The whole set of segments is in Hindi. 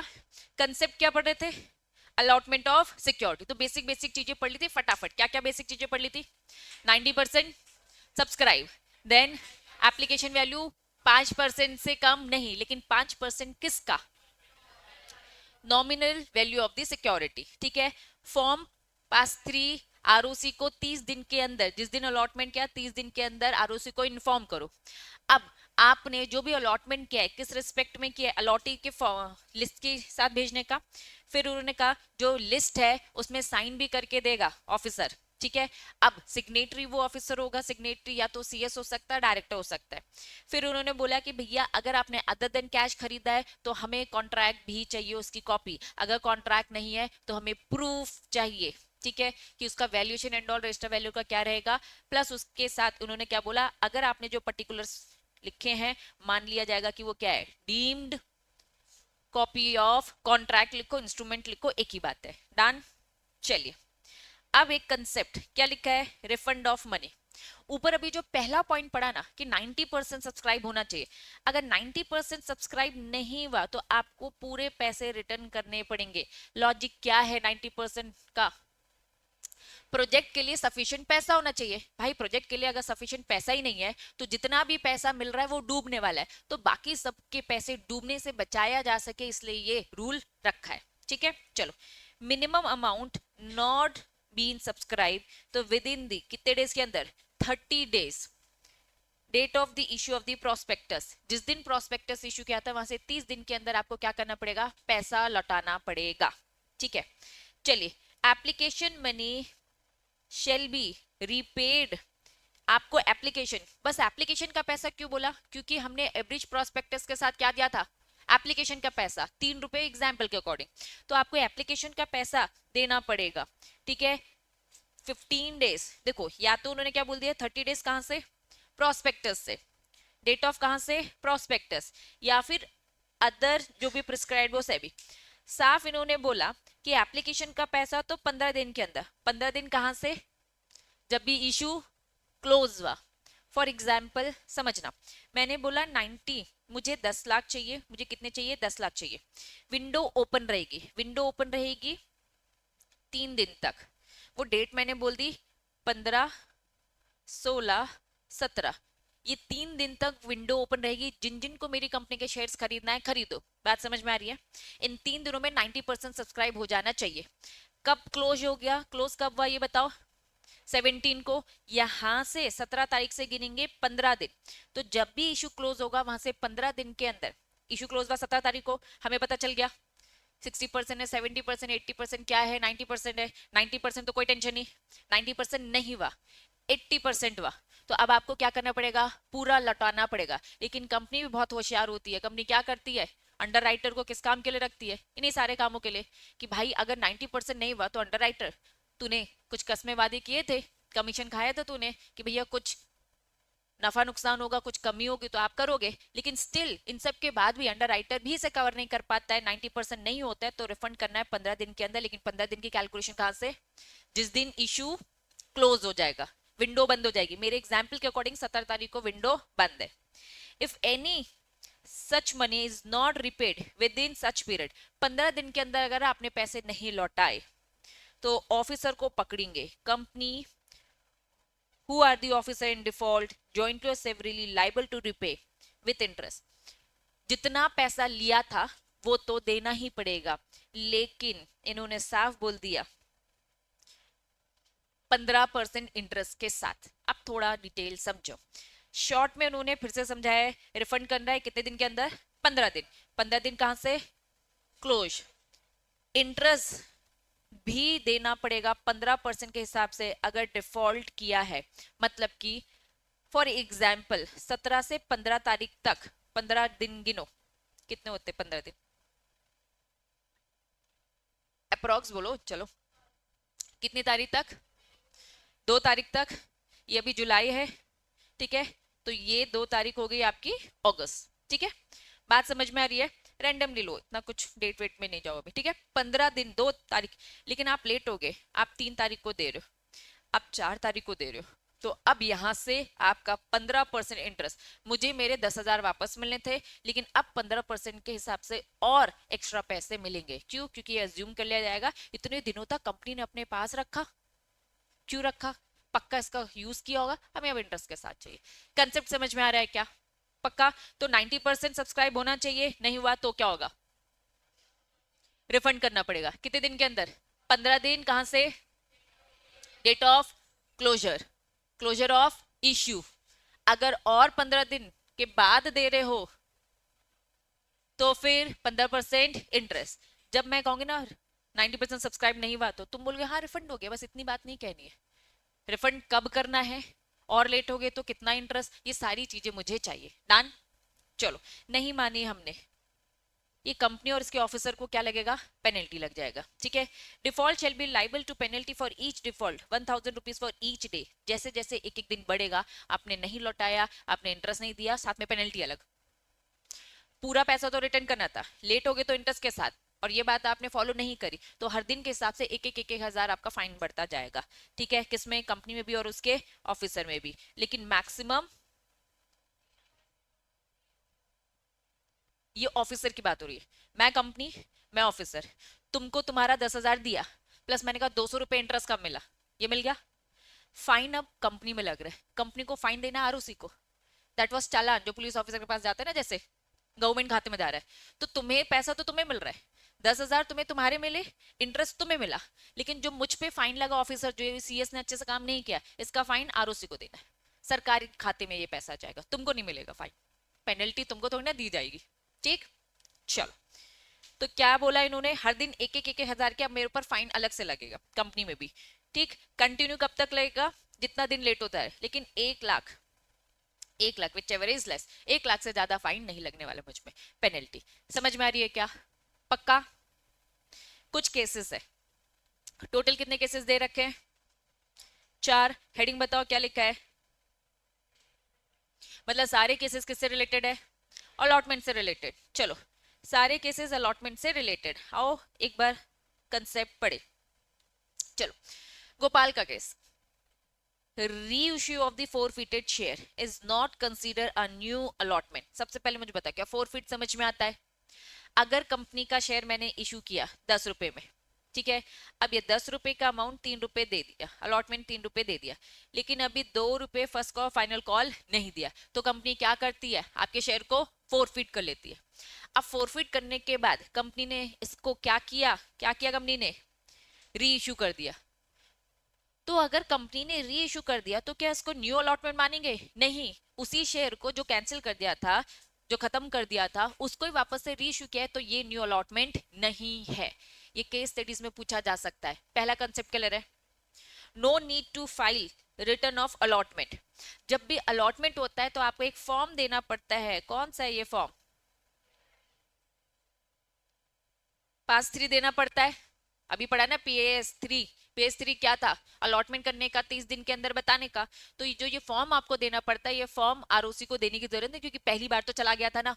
गया। कंसेप्ट क्या पढ़ रहे थे? Allotment of security. तो बेसिक बेसिक चीजें पढ़ ली थी फटाफट। क्या क्या बेसिक चीजें पढ़ ली थी? 90% सब्सक्राइब, देन एप्लीकेशन वैल्यू 5% से कम नहीं, लेकिन 5% किसका? Nominal value of the security. ठीक है। फॉर्म पास 3 आरओसी को 30 दिन के अंदर, जिस दिन अलॉटमेंट किया 30 दिन के अंदर आरओसी को इन्फॉर्म करो। अब आपने जो भी अलॉटमेंट किया है किस रिस्पेक्ट में किया है? अलॉटी के लिस्ट के साथ भेजने का। फिर उन्होंने कहा जो लिस्ट है उसमें साइन भी करके देगा ऑफिसर। ठीक है। अब सिग्नेटरी वो ऑफिसर होगा, सिग्नेटरी या तो सीएस हो सकता है, डायरेक्टर हो सकता है। फिर उन्होंने बोला कि भैया अगर आपने अदर देन कैश खरीदा है तो हमें कॉन्ट्रैक्ट भी चाहिए, उसकी कॉपी। अगर कॉन्ट्रैक्ट नहीं है तो हमें प्रूफ चाहिए। ठीक है, कि उसका valuation and all register value का क्या रहेगा। प्लस उसके साथ उन्होंने क्या बोला, अगर आपने जो पर्टिकुलर्स लिखे हैं मान लिया जाएगा कि वो क्या है, डीम्ड कॉपी ऑफ कॉन्ट्रैक्ट लिखो, इंस्ट्रूमेंट लिखो, एक ही बात है। डन। चलिए अब एक कंसेप्ट क्या लिखा है, रिफंड ऑफ मनी। ऊपर अभी जो पहला पॉइंट पढ़ा ना कि 90% सब्सक्राइब होना चाहिए, अगर 90% सब्सक्राइब नहीं हुआ तो आपको पूरे पैसे रिटर्न करने पड़ेंगे। लॉजिक क्या है 90% का? प्रोजेक्ट के लिए सफिशिएंट पैसा होना चाहिए। भाई प्रोजेक्ट के लिए अगर सफिशिएंट पैसा ही नहीं है तो जितना भी पैसा मिल रहा है वो डूबने वाला है, तो बाकी सबके पैसे डूबने से बचाया जा सके इसलिए ये रूल रखा है। ठीक है। चलो, minimum amount not been subscribed, तो विद इन दी कितने डेज के अंदर? 30 days date of the issue of the prospectus. जिस दिन प्रोस्पेक्टस इश्यू किया था वहां से 30 दिन के अंदर आपको क्या करना पड़ेगा? पैसा लौटाना पड़ेगा। ठीक है। चलिए, application money shall be repaid. आपको एप्लीकेशन, बस एप्लीकेशन का पैसा क्यों बोला? क्योंकि हमने एवरेज प्रोस्पेक्टस के साथ क्या दिया था? एप्लीकेशन का पैसा 3 रुपए एग्जाम्पल के अकॉर्डिंग। तो आपको एप्लीकेशन का पैसा देना पड़ेगा। ठीक है। 15 डेज, देखो या तो उन्होंने क्या बोल दिया 30 डेज कहां से? प्रोस्पेक्टस से। डेट ऑफ कहां से? प्रोस्पेक्टस। या फिर अदर जो भी प्रिस्क्राइब हो सेबी। साफ इन्होंने बोला कि एप्लीकेशन का पैसा तो 15 दिन के अंदर। 15 दिन कहां से? जब भी इशू क्लोज हुआ। फॉर एग्जाम्पल समझना, मैंने बोला 90, मुझे 10 लाख चाहिए। मुझे कितने चाहिए? 10 लाख चाहिए। विंडो ओपन रहेगी, विंडो ओपन रहेगी 3 दिन तक। वो डेट मैंने बोल दी 15, 16, 17। ये 3 दिन तक विंडो ओपन रहेगी। जिन जिन को मेरी कंपनी के शेयर्स खरीदना है खरीदो। बात समझ में आ रही है? इन 3 दिनों में 90% सब्सक्राइब हो जाना चाहिए। कब क्लोज हो गया? क्लोज कब हुआ ये बताओ? 17 को। यहां से 17 तारीख से गिनेंगे 15 दिन। तो जब भी इशू क्लोज होगा वहां से 15 दिन के अंदर, इशू क्लोज हुआ 17 तारीख को, हमें पता चल गया 60% है, 70%, 80% क्या है, 90% है। 90% तो कोई टेंशन नहीं, 90% नहीं हुआ, 80% हुआ, तो अब आपको क्या करना पड़ेगा? पूरा लौटाना पड़ेगा। लेकिन कंपनी भी बहुत होशियार होती है। कंपनी क्या करती है? अंडर राइटर को किस काम के लिए रखती है? इन्हीं सारे कामों के लिए, कि भाई अगर 90% नहीं हुआ तो अंडर राइटर, तूने कुछ कस्में वादे किए थे, कमीशन खाया था तूने कि भैया कुछ नफा नुकसान होगा, कुछ कमी होगी तो आप करोगे। लेकिन स्टिल इन सब के बाद भी अंडर राइटर भी इसे कवर नहीं कर पाता है, 90% नहीं होता है, तो रिफंड करना है 15 दिन के अंदर। लेकिन 15 दिन की कैलकुलेशन कहां से? जिस दिन इशू क्लोज हो जाएगा, विंडो बंद हो जाएगी। मेरे एग्जाम्पल के अकॉर्डिंग 17 तारीख को विंडो बंद है। If any such money is not repaid with in such period, 15 दिन के अंदर अगर आपने पैसे नहीं लौटाए तो ऑफिसर को पकड़ेंगे। Company who are the officer in default jointly or severally liable to repay with interest। जितना पैसा लिया था वो तो देना ही पड़ेगा, लेकिन इन्होंने साफ बोल दिया 15% इंटरेस्ट के साथ। अब थोड़ा डिटेल समझो। शॉर्ट में उन्होंने फिर से समझाया है, रिफंड करना है कितने दिन के अंदर? 15 दिन। 15 दिन कहां से? क्लोज। इंटरेस्ट भी देना पड़ेगा 15% के हिसाब से अगर डिफॉल्ट किया है। मतलब कि फॉर एग्जाम्पल 17 से 15 तारीख तक 15 दिन गिनो, कितने होते 15 दिन? अप्रोक्स बोलो चलो, कितनी तारीख तक? 2 तारीख तक। ये अभी जुलाई है, ठीक है, तो ये 2 तारीख हो गई आपकी अगस्त। ठीक है, बात समझ में आ रही है? रैंडमली लो, इतना कुछ डेट वेट में नहीं जाओ अभी। ठीक है, 15 दिन 2 तारीख। लेकिन आप लेट हो गए, आप 3 तारीख को दे रहे हो, आप 4 तारीख को दे रहे हो, तो अब यहां से आपका 15% इंटरेस्ट, मुझे मेरे 10,000 वापस मिलने थे, लेकिन अब 15% के हिसाब से और एक्स्ट्रा पैसे मिलेंगे। क्यों? क्योंकि ये अज्यूम कर लिया जाएगा इतने दिनों तक कंपनी ने अपने पास रखा। क्यों रखा? पक्का इसका यूज किया होगा, हमें अब इंटरेस्ट के साथ चाहिए। कंसेप्ट समझ में आ रहा है क्या? पक्का? तो 90% सब्सक्राइब होना चाहिए, नहीं हुआ तो क्या होगा? रिफंड करना पड़ेगा। कितने दिन के अंदर? 15 दिन। कहां से? Date of closure, closure of issue. अगर और 15 दिन के बाद दे रहे हो तो फिर 15% इंटरेस्ट। जब मैं कहूंगी ना 90% सब्सक्राइब नहीं हुआ तो तुम बोलोगे हाँ रिफंड हो गया, बस इतनी बात नहीं कहनी है। रिफंड कब करना है, और लेट हो गए तो कितना इंटरेस्ट, ये सारी चीजें मुझे चाहिए। डन? चलो, नहीं मानी हमने, ये कंपनी और इसके ऑफिसर को क्या लगेगा? पेनल्टी लग जाएगा। ठीक है। Default shall be liable to penalty for each default 1,000 rupees for each day. जैसे जैसे एक एक दिन बढ़ेगा, आपने नहीं लौटाया, आपने इंटरेस्ट नहीं दिया, साथ में पेनल्टी अलग। पूरा पैसा तो रिटर्न करना था, लेट हो गए तो इंटरेस्ट के साथ, और ये बात आपने फॉलो नहीं करी तो हर दिन के हिसाब से एक हजार आपका फाइन बढ़ता जाएगा। ठीक है। किसमें? कंपनी में भी और उसके ऑफिसर में भी। लेकिन मैक्सिमम, ये ऑफिसर की बात हो रही है। मैं कंपनी, मैं ऑफिसर, तुमको तुम्हारा 10,000 दिया, प्लस मैंने कहा 200 रुपए इंटरेस्ट कब मिला? ये मिल गया। फाइन अब कंपनी में लग रहा है, कंपनी को फाइन देना आरओसी को। दैट वाज चालान, जो पुलिस ऑफिसर के पास जाता है ना, जैसे गवर्नमेंट खाते में जा रहा है, तो तुम्हें पैसा तो तुम्हें मिल रहा है, 10,000 तुम्हें तुम्हारे मिले, इंटरेस्ट तुम्हें मिला, लेकिन जो मुझ पे फाइन लगा ऑफिसर, जो सीएस ने अच्छे से काम नहीं किया, इसका फाइन आरओसी को देना है। सरकारी खाते में ये पैसा जाएगा, तुमको नहीं मिलेगा फाइन। पेनल्टी तुमको थोड़ी ना दी जाएगी। ठीक। चलो, तो क्या बोला इन्होंने? हर दिन एक हजार के अब मेरे ऊपर फाइन अलग से लगेगा, कंपनी में भी। ठीक। कंटिन्यू कब तक लगेगा? जितना दिन लेट होता है। लेकिन 1 lakh, 1 lakh which ever is less, 1 lakh से ज्यादा फाइन नहीं लगने वाला मुझ में, पेनल्टी। समझ में आ रही है क्या? पक्का? कुछ केसेस है, टोटल कितने केसेस दे रखे हैं? 4। हेडिंग बताओ क्या लिखा है? मतलब सारे केसेस किससे रिलेटेड है? अलॉटमेंट से रिलेटेड। चलो, सारे केसेस अलॉटमेंट से रिलेटेड। आओ एक बार कंसेप्ट पढ़े। चलो, गोपाल का case. reissue of the forfeited share is not considered a new allotment। सबसे पहले मुझे बता, क्या forfeit समझ में आता है? अगर कंपनी का शेयर मैंने इशू किया 10 रुपए में, ठीक है, अब ये 10 रुपए का अमाउंट 3 रुपए दे दिया, अलॉटमेंट 3 रुपए दे दिया, लेकिन अभी 2 रुपए फर्स्ट कॉल फाइनल कॉल नहीं दिया, तो कंपनी क्या करती है? आपके शेयर को फोरफिट कर लेती है। अब फोरफिट करने के बाद कंपनी ने इसको क्या किया? क्या किया कंपनी ने? री इशू कर दिया। तो अगर कंपनी ने री इशू कर दिया तो क्या इसको न्यू अलॉटमेंट मानेंगे? नहीं, उसी शेयर को जो कैंसिल कर दिया था, जो खत्म कर दिया था, उसको ही वापस से री इशू किया है, तो ये न्यू अलॉटमेंट नहीं है। ये केस स्टडीज में पूछा जा सकता है। पहला कंसेप्ट क्लियर है? No need to file return of allotment. जब भी अलॉटमेंट होता है तो आपको एक फॉर्म देना पड़ता है। कौन सा है ये फॉर्म? पास 3 देना पड़ता है। अभी पढ़ा ना PS3। PS3 क्या था? अलॉटमेंट करने का, 30 दिन के अंदर बताने का। तो ये फॉर्म आपको देना पड़ता है, ये फॉर्म आरओसी को देने की जरूरत है, क्योंकि पहली बार तो चला गया था ना।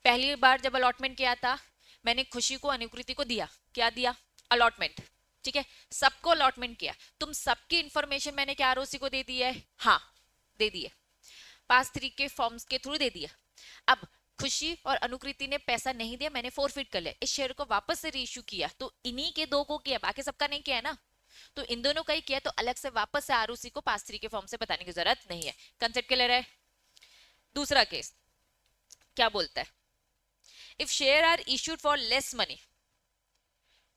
पहली बार जब अलॉटमेंट किया था, मैंने खुशी को, अनुकृति को दिया, क्या दिया? अलॉटमेंट। ठीक है, सबको अलॉटमेंट किया, तुम सबकी इंफॉर्मेशन मैंने क्या आरओसी को दे दी है? हाँ, दे दी है, पास 3 के फॉर्म्स के थ्रू दे दिया। अब खुशी और अनुकृति ने पैसा नहीं दिया, मैंने फोरफिट कर लिया, इस शेयर को वापस से रीइश्यू किया, तो इन्हीं के 2 को किया, बाकी सबका नहीं किया है ना। तो इन दोनों का ही किया, तो अलग से वापस से आरओसी को पास 3 के फॉर्म से बताने की जरूरत नहीं है। कंसेप्ट क्लियर है? दूसरा केस क्या बोलता है? If share are issued for less money,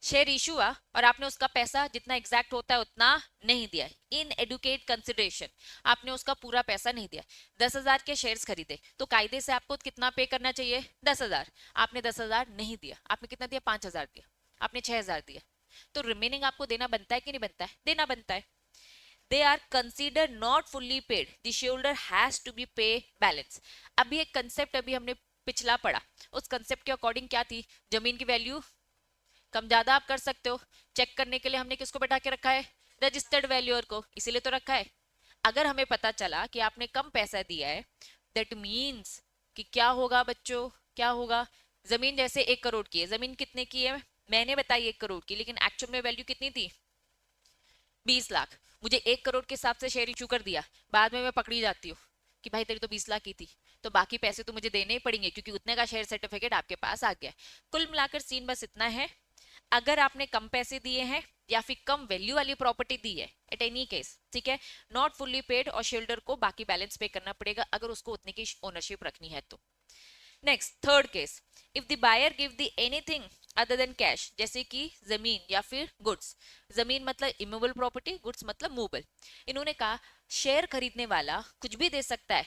share issue हुआ और आपने उसका पैसा जितना एग्जैक्ट होता है उतना नहीं दिया, इन एडुकेट कंसिडरेशन, आपने उसका पूरा पैसा नहीं दिया। 10,000 के शेयर्स खरीदे, तो कायदे से आपको कितना पे करना चाहिए? 10,000। आपने 10,000 नहीं दिया, आपने कितना दिया? 5,000 दिया, आपने 6,000 दिया, तो रिमेनिंग आपको देना बनता है कि नहीं बनता है? देना बनता है। They are consider not fully paid, the shareholder has to be pay balance. अभी एक कंसेप्ट अभी हमने पिछला पढ़ा, उस कंसेप्ट के अकॉर्डिंग क्या थी? जमीन की वैल्यू कम ज्यादा आप कर सकते हो, चेक करने के लिए हमने किसको बैठा के रखा है? रजिस्टर्ड वैल्यूअर को, इसीलिए तो रखा है। अगर हमें पता चला कि आपने कम पैसा दिया है, दैट मीन्स कि क्या होगा बच्चों? क्या होगा? जमीन जैसे 1 करोड़ की है, जमीन कितने की है? मैंने बताई 1 करोड़ की, लेकिन एक्चुअल में वैल्यू कितनी थी? 20 लाख। मुझे 1 करोड़ के हिसाब से शेयर इशू कर दिया, बाद में मैं पकड़ी जाती हूँ कि भाई तेरी तो 20 लाख की थी, तो बाकी पैसे तो मुझे देने ही पड़ेंगे क्योंकि उतने का शेयर सर्टिफिकेट आपके पास आ गया है। कुल मिलाकर सीन बस इतना है, अगर आपने कम पैसे दिए हैं या फिर कम वैल्यू वाली प्रॉपर्टी दी है एट एनी केस, ठीक है, नॉट फुल्ली पेड और शेल्डर को बाकी बैलेंस पे करना पड़ेगा अगर उसको उतने की ओनरशिप रखनी है तो। Next third case, if the buyer give the anything other than cash, जैसे कि जमीन या फिर गुड्स। जमीन मतलब इमूवेबल प्रॉपर्टी, गुड्स मतलब मूवेबल। इन्होंने कहा शेयर खरीदने वाला कुछ भी दे सकता है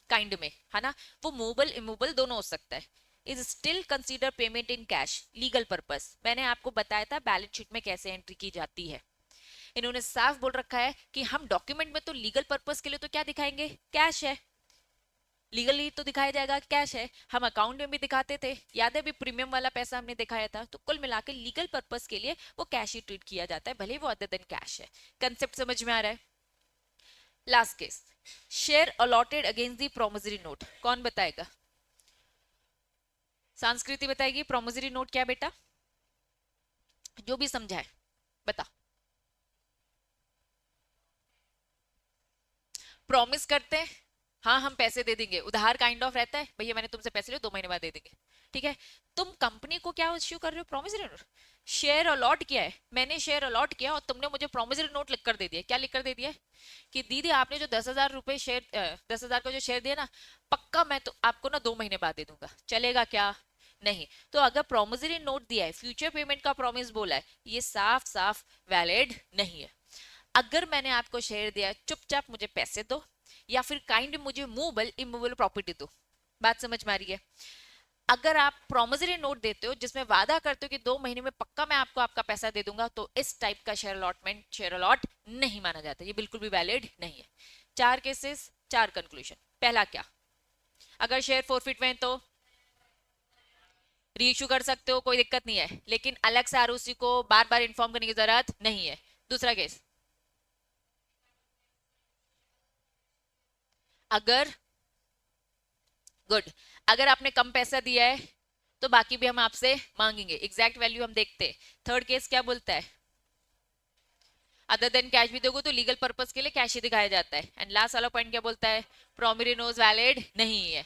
काइंड में, है ना, वो मूवेबल इमूवेबल दोनों हो सकता है, is still consider payment in cash legal purpose. मैंने आपको बताया था बैलेंस शीट में कैसे एंट्री की जाती है। इन्होंने साफ बोल रखा है कि हम डॉक्यूमेंट में तो लीगल पर्पस के लिए तो क्या दिखाएंगे, कैश है, लीगली तो दिखाया जाएगा कैश है, हम अकाउंट में भी दिखाते थे, याद है भी प्रीमियम वाला पैसा हमने दिखाया था, तो कुल मिलाकर लीगल पर्पस के लिए वो कैश ही ट्रीट किया जाता है, भले वो अदर देन कैश है। कंसेप्ट समझ में आ रहा है? Last case, share allotted against the promissory note, कौन बताएगा? संस्कृति बताएगी प्रोमिसरी नोट क्या बेटा, जो भी समझा है बता। प्रॉमिस करते हैं, हाँ हम पैसे दे देंगे, उधार काइंड ऑफ रहता है, भैया मैंने तुमसे पैसे लिए 2 महीने बाद दे देंगे, ठीक है। तुम कंपनी को क्या इश्यू कर रहे हो, प्रॉमिसरी नोट। शेयर अलॉट किया है, मैंने शेयर अलॉट किया और तुमने मुझे प्रॉमिसरी नोट लिख कर दे दिया, क्या लिख कर दे दिया कि दीदी आपने जो 10,000 रुपए शेयर 10,000 का जो शेयर दिया ना, पक्का मैं तो आपको ना 2 महीने बाद दे दूंगा, चलेगा क्या? नहीं। तो अगर प्रॉमिसरी नोट दिया है, फ्यूचर पेमेंट का प्रॉमिस बोला है, ये साफ साफ वैलिड नहीं है। अगर मैंने आपको शेयर दिया, चुपचाप मुझे पैसे दो या फिर काइंड मुझे मूवेबल इमूवेबल प्रॉपर्टी दो। बात समझ में आ रही है? अगर आप प्रोमिसरी नोट देते हो जिसमें वादा करते हो कि 2 महीने में पक्का मैं आपको आपका पैसा दे दूंगा, तो इस टाइप का शेयर अलॉटमेंट शेयर अलॉट नहीं माना जाता, ये बिल्कुल भी वैलिड नहीं है। 4 केसेस 4 कंक्लूजन। पहला क्या, अगर शेयर फोरफिट में तो री इशू कर सकते हो, कोई दिक्कत नहीं है, लेकिन अलग से आरओसी को बार बार इन्फॉर्म करने की जरूरत नहीं है। दूसरा केस, अगर गुड, अगर आपने कम पैसा दिया है तो बाकी भी हम आपसे मांगेंगे, एग्जैक्ट वैल्यू हम देखते हैं। थर्ड केस क्या बोलता है, अदर देन कैश भी दोगे तो लीगल पर्पस के लिए कैश ही दिखाया जाता है। एंड लास्ट वाला पॉइंट क्या बोलता है, प्रोमिसरी नोट वैलिड नहीं है।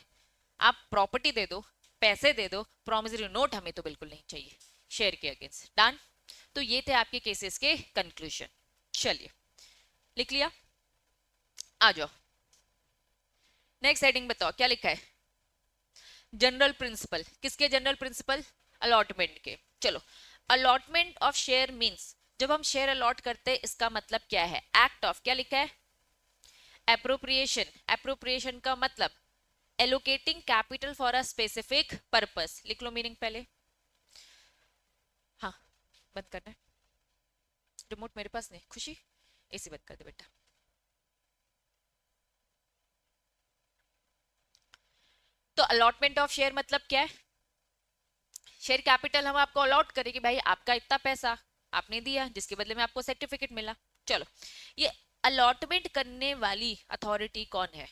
आप प्रॉपर्टी दे दो, पैसे दे दो, प्रोमिसरी नोट हमें तो बिल्कुल नहीं चाहिए शेयर के अगेंस्ट। डन। तो ये थे आपके केसेस के कंक्लूजन। चलिए लिख लिया, आ जाओ नेक्स्ट हेडिंग, बताओ क्या लिखा है। जनरल प्रिंसिपल, किसके जनरल प्रिंसिपल, अलॉटमेंट के। चलो, अलॉटमेंट ऑफ शेयर मींस, जब हम शेयर अलॉट करते हैं इसका मतलब क्या है, एक्ट ऑफ, क्या लिखा है, एप्रोप्रिएशन। एप्रोप्रिएशन का मतलब allocating capital for a specific purpose. लिख लो मीनिंग पहले। हाँ बंद करना है, रिमोट मेरे पास नहीं, खुशी एसी बंद कर दे बेटा। तो अलॉटमेंट ऑफ शेयर मतलब क्या है, शेयर कैपिटल हम आपको अलॉट करें कि भाई आपका इतना पैसा आपने दिया जिसके बदले में आपको सर्टिफिकेट मिला। चलो, ये अलॉटमेंट करने वाली अथॉरिटी कौन है,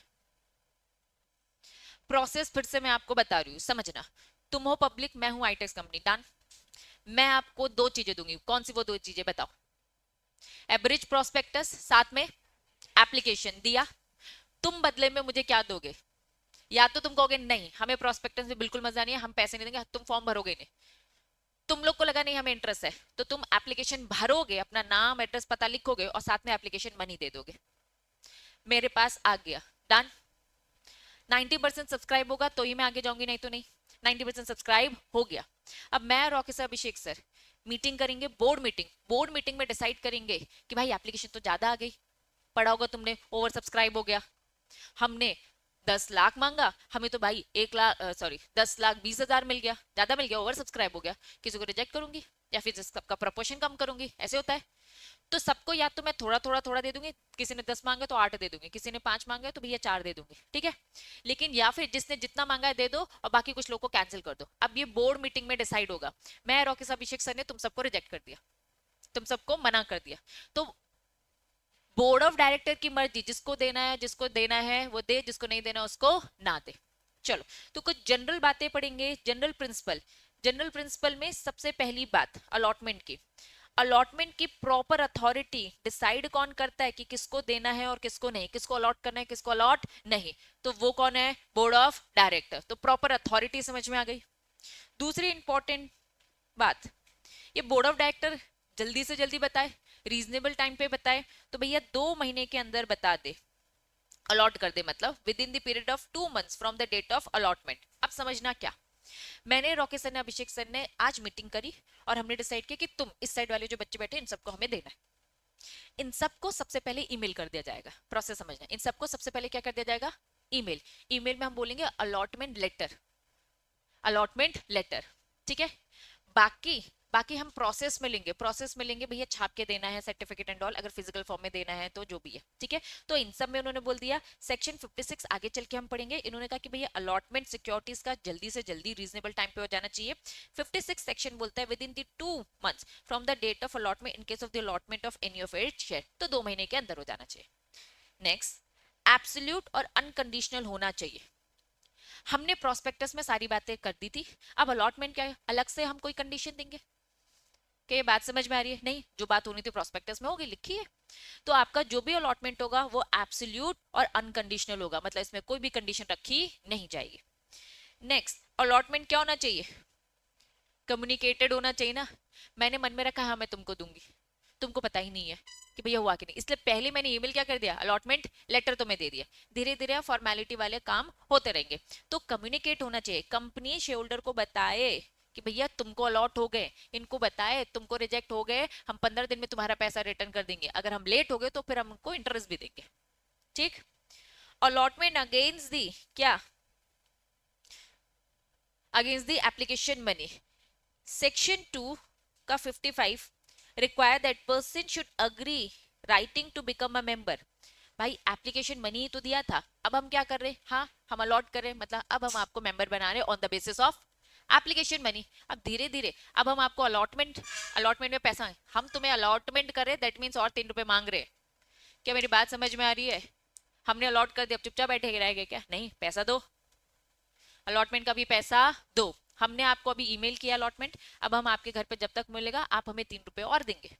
प्रोसेस फिर से मैं आपको बता रही हूँ, समझना। तुम हो पब्लिक, मैं हूं आईटेक्स कंपनी, डन। मैं आपको 2 चीजें दूंगी, कौन सी वो 2 चीजें बताओ। एवरेज प्रोस्पेक्टस, साथ में एप्लीकेशन दिया, तुम बदले में मुझे क्या दोगे, या तो तुम कहोगे नहीं हमें प्रोस्पेक्टस में बिल्कुल मजा नहीं है, हम पैसे नहीं देंगे, तुम फॉर्म भरोगे नहीं, तुम लोग को लगा नहीं हमें इंटरेस्ट है, तो तुम एप्लीकेशन भरोगे, अपना नाम एड्रेस पता लिखोगे और साथ में एप्लीकेशन मनी दे दोगे। मेरे पास आ गया, डन। 90% सब्सक्राइब होगा तो ही मैं आगे जाऊंगी, नहीं तो नहीं। 90% सब्सक्राइब हो गया। अब मैं और ऑफिसर अभिषेक सर मीटिंग करेंगे, बोर्ड मीटिंग, बोर्ड मीटिंग में डिसाइड करेंगे कि भाई एप्लीकेशन तो ज्यादा आ गई, पढ़ा होगा तुमने, ओवर सब्सक्राइब हो गया, हमने 10 लाख मांगा, हमें तो भाई 1 लाख, सॉरी 10,20,000 मिल गया, ज्यादा मिल गया, ओवर सब्सक्राइब हो गया, किसी को रिजेक्ट करूंगी या फिर सबका प्रपोर्शन कम करूंगी, ऐसे होता है। तो सबको या तो मैं थोड़ा थोड़ा थोड़ा दे दूंगी, किसी ने 10 मांगा तो 8 दे दूंगी, किसी ने 5 मांगा तो भैया 4 दे दूंगी, ठीक है। लेकिन या फिर जिसने जितना मांगा है दे दो और बाकी कुछ लोग को कैंसिल कर दो। अब ये बोर्ड मीटिंग में डिसाइड होगा। मैं रॉकेश अभिषेक सर ने तुम सबको रिजेक्ट कर दिया, तुम सबको मना कर दिया, तो बोर्ड ऑफ डायरेक्टर की मर्जी, जिसको देना है वो दे, जिसको नहीं देना उसको ना दे। चलो, तो कुछ जनरल बातें पढ़ेंगे, जनरल प्रिंसिपल। जनरल प्रिंसिपल में सबसे पहली बात अलॉटमेंट की, अलॉटमेंट की प्रॉपर अथॉरिटी डिसाइड कौन करता है कि किसको देना है और किसको नहीं, किसको अलॉट करना है किसको अलॉट नहीं, तो वो कौन है, बोर्ड ऑफ डायरेक्टर। तो प्रॉपर अथॉरिटी समझ में आ गई। दूसरी इंपॉर्टेंट बात, ये बोर्ड ऑफ डायरेक्टर जल्दी से जल्दी बताए, रीजनेबल टाइम पे बताए, तो भैया 2 महीने के अंदर बता दे, अलॉट कर दे, मतलब within the period of 2 months from the date of allotment. अब समझना क्या, मैंने रॉकेट सर ने अभिषेक सर ने आज मीटिंग करी और हमने डिसाइड किया कि तुम इस साइड वाले जो बच्चे बैठे इन सबको हमें देना है। इन सबको सबसे पहले ईमेल कर दिया जाएगा, प्रोसेस समझना, इन सबको सबसे पहले क्या कर दिया जाएगा, ईमेल। ईमेल में हम बोलेंगे अलॉटमेंट लेटर, अलॉटमेंट लेटर, ठीक है। बाकी बाकी हम प्रोसेस में लेंगे, प्रोसेस में लेंगे भैया छाप के देना है सर्टिफिकेट एंड ऑल, अगर फिजिकल फॉर्म में देना है तो जो भी है, ठीक है। तो इन सब में उन्होंने बोल दिया सेक्शन 56 आगे चल के हम पढ़ेंगे, इन्होंने कहा कि भैया अलॉटमेंट सिक्योरिटीज का जल्दी से जल्दी रीजनेबल टाइम पे हो जाना चाहिए। 56 सेक्शन बोलता है within the 2 months from the date of allotment in case of the allotment of any of its share, तो 2 महीने के अंदर हो जाना चाहिए। नेक्स्ट, एब्सोल्यूट और अनकंडीशनल होना चाहिए। हमने प्रोस्पेक्टस में सारी बातें कर दी थी, अब अलॉटमेंट क्या है, अलग से हम कोई कंडीशन देंगे, क्या ये बात समझ में आ रही है, नहीं, जो बात होनी थी प्रोस्पेक्टस में होगी, लिखी है। तो आपका जो भी अलॉटमेंट होगा वो एब्सोल्यूट और अनकंडीशनल होगा, मतलब इसमें कोई भी कंडीशन रखी नहीं जाएगी। नेक्स्ट, अलॉटमेंट क्या होना चाहिए, कम्युनिकेटेड होना चाहिए ना। मैंने मन में रखा हाँ मैं तुमको दूंगी, तुमको पता ही नहीं है कि भैया हुआ कि नहीं, इसलिए पहले मैंने ईमेल क्या कर दिया, अलॉटमेंट लेटर तुम्हें दे दिया। धीरे धीरे फॉर्मेलिटी वाले काम होते रहेंगे। तो कम्युनिकेट होना चाहिए, कंपनी शेयर होल्डर को बताए कि भैया तुमको अलॉट हो गए, इनको बताए तुमको रिजेक्ट हो गए, हम 15 दिन में तुम्हारा पैसा रिटर्न कर देंगे, अगर हम लेट हो गए तो फिर हम उनको इंटरेस्ट भी देंगे, ठीक। अलॉटमेंट अगेंस्ट दी क्या, against the application money, section 2 का 55 require that person should agree writing to become a member. भाई एप्लीकेशन मनी ही तो दिया था, अब हम क्या कर रहे हैं, हाँ हम अलॉट कर रहे हैं, मतलब अब हम आपको मेंबर बना रहे हैं on the basis of application money. अब धीरे धीरे अब हम आपको अलॉटमेंट, अलॉटमेंट में पैसा हम तुम्हें अलॉटमेंट कर रहे हैं, दैट मीन्स और 3 रुपए मांग रहे हैं। क्या मेरी बात समझ में आ रही है, हमने अलॉट कर दिया, अब चुपचाप बैठे रह गए क्या, नहीं, पैसा दो, अलॉटमेंट का भी पैसा दो। हमने आपको अभी ईमेल किया अलॉटमेंट, अब हम आपके घर पे जब तक मिलेगा आप हमें 3 रुपए और देंगे,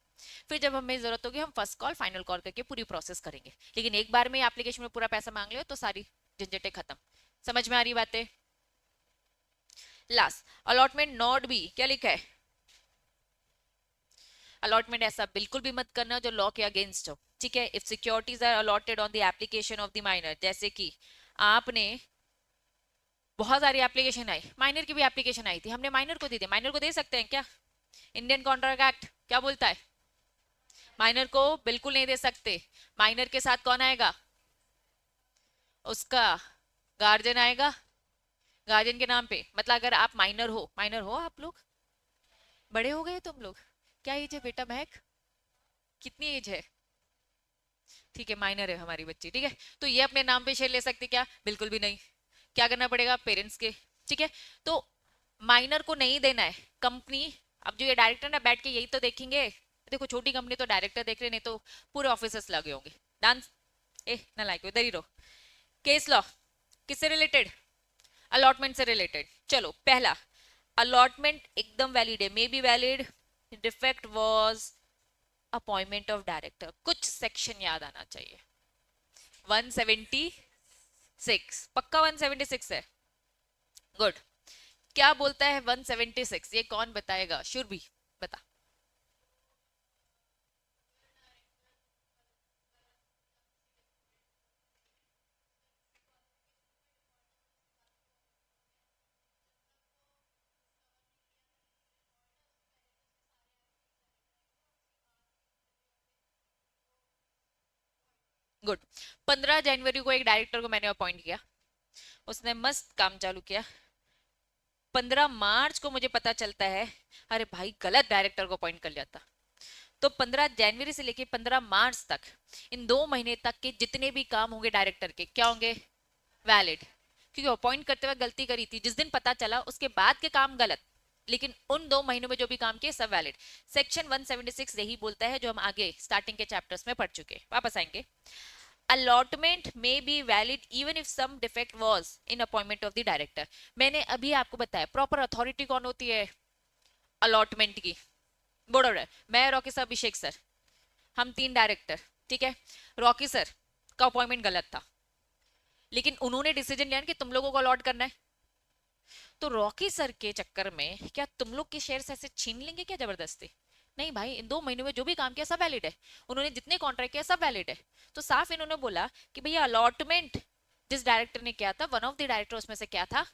फिर जब हमें जरूरत होगी हम फर्स्ट कॉल फाइनल कॉल करके पूरी प्रोसेस करेंगे, लेकिन एक बार में एप्लीकेशन में पूरा पैसा मांग ले तो सारी झंझटें खत्म। समझ में आ रही बातें। लास्ट, अलॉटमेंट नॉट बी, क्या लिखा है, अलॉटमेंट ऐसा बिल्कुल भी मत करना जो लॉ के अगेंस्ट हो, ठीक है। If securities are allotted on the application of the minor, जैसे कि आपने बहुत सारी एप्लीकेशन आई, माइनर की भी एप्लीकेशन आई थी, हमने माइनर को दे दिया, माइनर को दे सकते हैं क्या, इंडियन कॉन्ट्रैक्ट एक्ट क्या बोलता है, माइनर को बिल्कुल नहीं दे सकते। माइनर के साथ कौन आएगा, उसका गार्जियन आएगा, गार्जियन के नाम पे, मतलब अगर आप माइनर हो आप लोग, बड़े हो गए तुम लोग, क्या एज है बेटा महक, कितनी एज है, ठीक है माइनर है हमारी बच्ची, ठीक है। तो ये अपने नाम पे शेयर ले सकते क्या, बिल्कुल भी नहीं, क्या करना पड़ेगा पेरेंट्स के, ठीक है। तो माइनर को नहीं देना है कंपनी, अब जो ये डायरेक्टर ना बैठ के यही तो देखेंगे, देखो छोटी कंपनी तो डायरेक्टर देख रहे, नहीं तो पूरे ऑफिसर्स लगे होंगे, डांस ए ना लाइक इधर ही रहो। केस लॉ किससे रिलेटेड, अलॉटमेंट से रिलेटेड। चलो पहला, अलॉटमेंट एकदम वैलिड है, may be valid, defect was appointment of director, कुछ सेक्शन याद आना चाहिए, 176, पक्का 176 है, गुड। क्या बोलता है 176, ये कौन बताएगा, शुरभी बता। गुड, 15 जनवरी को एक डायरेक्टर को मैंने अपॉइंट किया, उसने मस्त काम चालू किया, 15 मार्च को मुझे पता चलता है अरे भाई गलत डायरेक्टर को अपॉइंट कर लिया था। तो 15 जनवरी से लेके 15 मार्च तक, इन 2 महीने तक के जितने भी काम होंगे डायरेक्टर के क्या होंगे, वैलिड, क्योंकि अपॉइंट करते वक्त गलती करी थी, जिस दिन पता चला उसके बाद के काम गलत, लेकिन उन 2 महीनों में जो भी काम किए सब वैलिड। सेक्शन 176 यही बोलता है जो हम आगे स्टार्टिंग के चैप्टर्स में पढ़ चुके, वापस आएंगे। allotment may be valid even if some defect was in appointment of the director। मैंने अभी आपको बताया प्रॉपर अथॉरिटी कौन होती है अलॉटमेंट की, बोर्ड ऑफ डायरेक्टर, मैं, रॉकी सर, अभिषेक सर, हम तीन डायरेक्टर, ठीक है। रॉकी सर का अपॉइंटमेंट गलत था, लेकिन उन्होंने डिसीजन लिया कि तुम लोगों को अलॉट करना है। तो रॉकी सर के चक्कर में क्या तुम लोग के शेयर्स ऐसे छीन लेंगे क्या जबरदस्ती? नहीं भाई, इन 2 महीनों में जो भी काम किया सब वैलिड है, उन्होंने जितने कॉन्ट्रैक्ट किया सब वैलिड है। तो साफ इन्होंने बोला कि भैया अलॉटमेंट जिस डायरेक्टर ने किया था, वन ऑफ द डायरेक्टर उसमें से क्या था,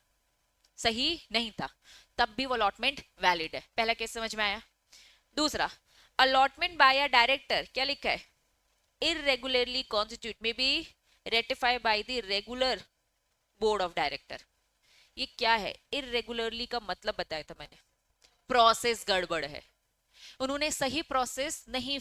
सही नहीं था, तब भी वो अलॉटमेंट वैलिड है। पहला केस समझ में आया। दूसरा, अलॉटमेंट बाय अ डायरेक्टर, क्या लिखा है, irregularly constitute may be ratified by the regular board of director। ये क्या है इरेगुलरली का मतलब बताया था मैंने, प्रोसेस गड़बड़ है, उन्होंने सही प्रोसेस नहीं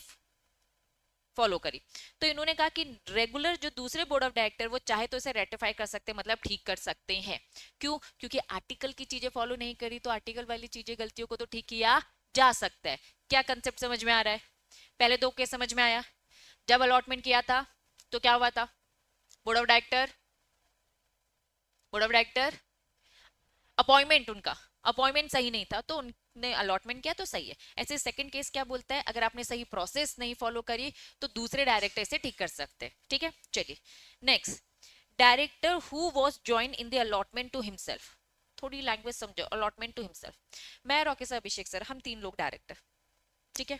फॉलो करी। तो इन्होंने कहा कि रेगुलर जो दूसरे बोर्ड ऑफ डायरेक्टर वो चाहे तो इसे रेटिफाई कर सकते हैं, मतलब ठीक कर सकते हैं। क्यों? क्योंकि आर्टिकल की चीजें फॉलो नहीं करी, तो आर्टिकल वाली चीजें, गलतियों को तो ठीक किया जा सकता है। क्या कंसेप्ट समझ में आ रहा है? पहले दो केस समझ में आया। जब अलॉटमेंट किया था तो क्या हुआ था, बोर्ड ऑफ डायरेक्टर अपॉइंटमेंट, उनका अपॉइंटमेंट सही नहीं था तो उनने अलॉटमेंट किया तो सही है। ऐसे सेकंड केस क्या बोलता है, अगर आपने सही प्रोसेस नहीं फॉलो करी तो दूसरे डायरेक्टर इसे ठीक कर सकते हैं। ठीक है, चलिए next, director who was join in the allotment to himself. थोड़ी लैंग्वेज समझो, अलॉटमेंट टू हिमसेल्फ। मैं, रॉकी सर, अभिषेक सर, हम तीन लोग डायरेक्टर, ठीक है।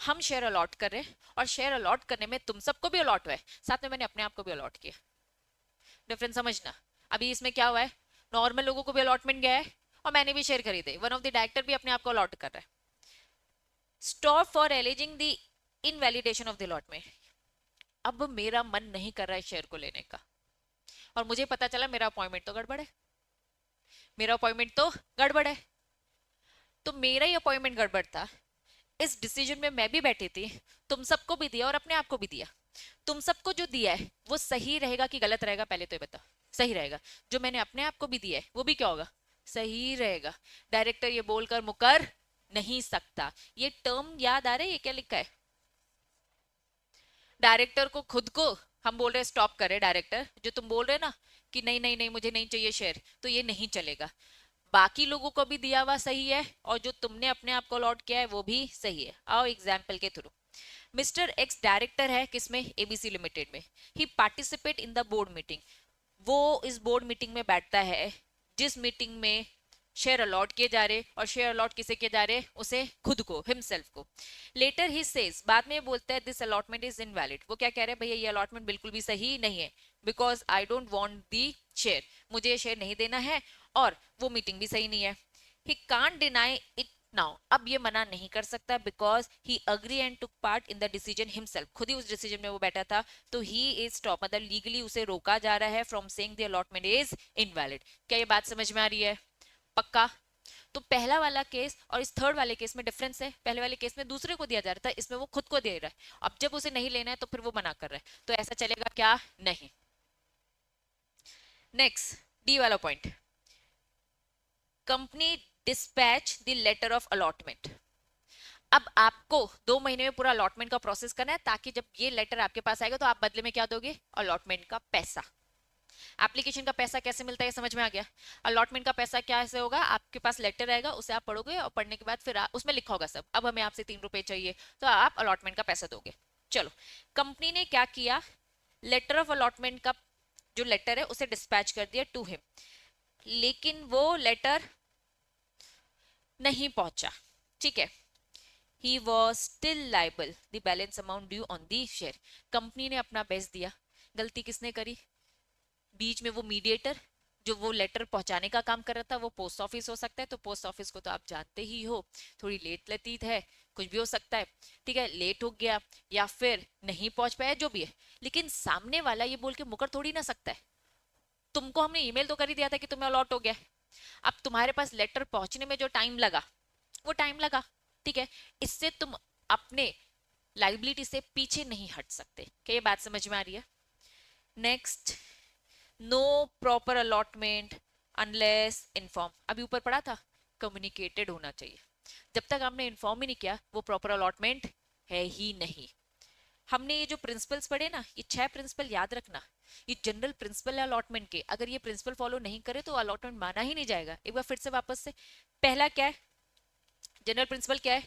हम शेयर अलॉट कर रहे हैं और शेयर अलॉट करने में तुम सबको भी अलॉट हुआ है, साथ में मैंने अपने आप को भी अलॉट किया। डिफरेंस समझना। अभी इसमें क्या हुआ है, नॉर्मल लोगों को भी अलॉटमेंट गया है और मैंने भी शेयर खरीदे, वन ऑफ द डायरेक्टर भी अपने आप को अलॉट कर रहा है। Stop for aliasing the invalidation of the allotment. अब मेरा मन नहीं कर रहा है शेयर को लेने का, और मुझे पता चला मेरा अपॉइंटमेंट तो गड़बड़ है, मेरा अपॉइंटमेंट तो गड़बड़ है। तो मेरा ही अपॉइंटमेंट गड़बड़ था, इस डिसीजन में मैं भी बैठी थी, तुम सबको भी दिया और अपने आप को भी दिया। तुम सबको जो दिया है वो सही रहेगा कि गलत रहेगा, पहले तो ये बताओ। सही रहेगा। जो मैंने अपने आप को भी दिया है वो भी क्या होगा, सही रहेगा। डायरेक्टर ये बोलकर मुकर नहीं सकता। ये टर्म याद आ रहा है, ये क्या लिखा है, डायरेक्टर को खुद को हम बोल रहे स्टॉप करे, डायरेक्टर जो तुम बोल रहे ना कि नहीं नहीं नहीं मुझे नहीं चाहिए शेयर, तो ये नहीं चलेगा। बाकी लोगों को भी दिया हुआ सही है और जो तुमने अपने आप को अलॉट किया है वो भी सही है। आओ एग्जाम्पल के थ्रू। मिस्टर एक्स डायरेक्टर है किसमें, एबीसी लिमिटेड में। He participate in the board meeting. वो इस बोर्ड मीटिंग में बैठता है जिस मीटिंग में शेयर अलॉट किए जा रहे, और शेयर अलॉट किसे किए जा रहे, उसे खुद को, हिमसेल्फ को। लेटर ही सेज, बाद में बोलता है दिस अलॉटमेंट इज इनवैलिड। वो क्या कह रहे हैं, भैया ये अलॉटमेंट बिल्कुल भी सही नहीं है, because I don't want the share, मुझे ये शेयर नहीं देना है, और वो मीटिंग भी सही नहीं है। He can't deny it now, अब ये मना नहीं कर सकता, because he agree and took part in the decision himself, खुद ही उस डिसीजन में वो बैठा था। तो ही इज स्टॉप, मतलब लीगली उसे रोका जा रहा है from saying the allotment is invalid. क्या ये बात समझ में आ रही है? पक्का? तो पहला वाला केस और इस थर्ड वाले केस में डिफरेंस है। पहले वाले केस में दूसरे को दिया जा रहा था, इसमें वो खुद को दे रहा है। अब जब उसे नहीं लेना है तो फिर वो मना कर रहा है, तो ऐसा चलेगा क्या? नहीं। नेक्स्ट, डी वाला point, company dispatch the letter of allotment. अब आपको 2 महीने में पूरा अलॉटमेंट का प्रोसेस करना है, ताकि जब ये लेटर आपके पास आएगा तो आप बदले में क्या दोगे, अलॉटमेंट का पैसा। एप्लीकेशन का पैसा कैसे मिलता है समझ में आ गया। अलॉटमेंट का पैसा क्या ऐसे होगा, आपके पास लेटर आएगा, उसे आप पढ़ोगे और पढ़ने के बाद फिर उसमें लिखा होगा सब, अब हमें आपसे 3 रुपए चाहिए, तो आप अलॉटमेंट का पैसा दोगे। चलो, कंपनी ने क्या किया, लेटर ऑफ अलॉटमेंट का जो लेटर है उसे डिस्पैच कर दिया टू हिम, लेकिन वो लेटर नहीं पहुंचा, ठीक है। He was still liable the balance amount due on the share. Company ने अपना बेस्ट दिया, गलती किसने करी, बीच में वो मीडिएटर जो वो लेटर पहुंचाने का काम कर रहा था, वो पोस्ट ऑफिस हो सकता है, तो पोस्ट ऑफिस को तो आप जानते ही हो, थोड़ी लेट लतीत है, कुछ भी हो सकता है, ठीक है, लेट हो गया या फिर नहीं पहुंच पाया, जो भी है। लेकिन सामने वाला ये बोल के मुकर थोड़ी ना सकता है, तुमको हमने ईमेल तो कर ही दिया था कि तुम्हें अलॉट हो गया। अब तुम्हारे पास लेटर पहुंचने में जो टाइम लगा वो टाइम लगा, ठीक है, इससे तुम अपने लाइबिलिटी से पीछे नहीं हट सकते। क्या ये बात समझ में आ रही है? Next, no proper allotment unless inform. अभी ऊपर पढ़ा था, कम्युनिकेटेड होना चाहिए। जब तक आपने इन्फॉर्म ही नहीं किया वो प्रॉपर अलॉटमेंट है ही नहीं। हमने ये जो प्रिंसिपल्स पढ़े ना, ये 6 प्रिंसिपल याद रखना, ये जनरल प्रिंसिपल है अलॉटमेंट के। अगर ये प्रिंसिपल फॉलो नहीं करे तो अलॉटमेंट माना ही नहीं जाएगा। एक बार फिर से वापस से, पहला क्या है, जनरल प्रिंसिपल क्या है,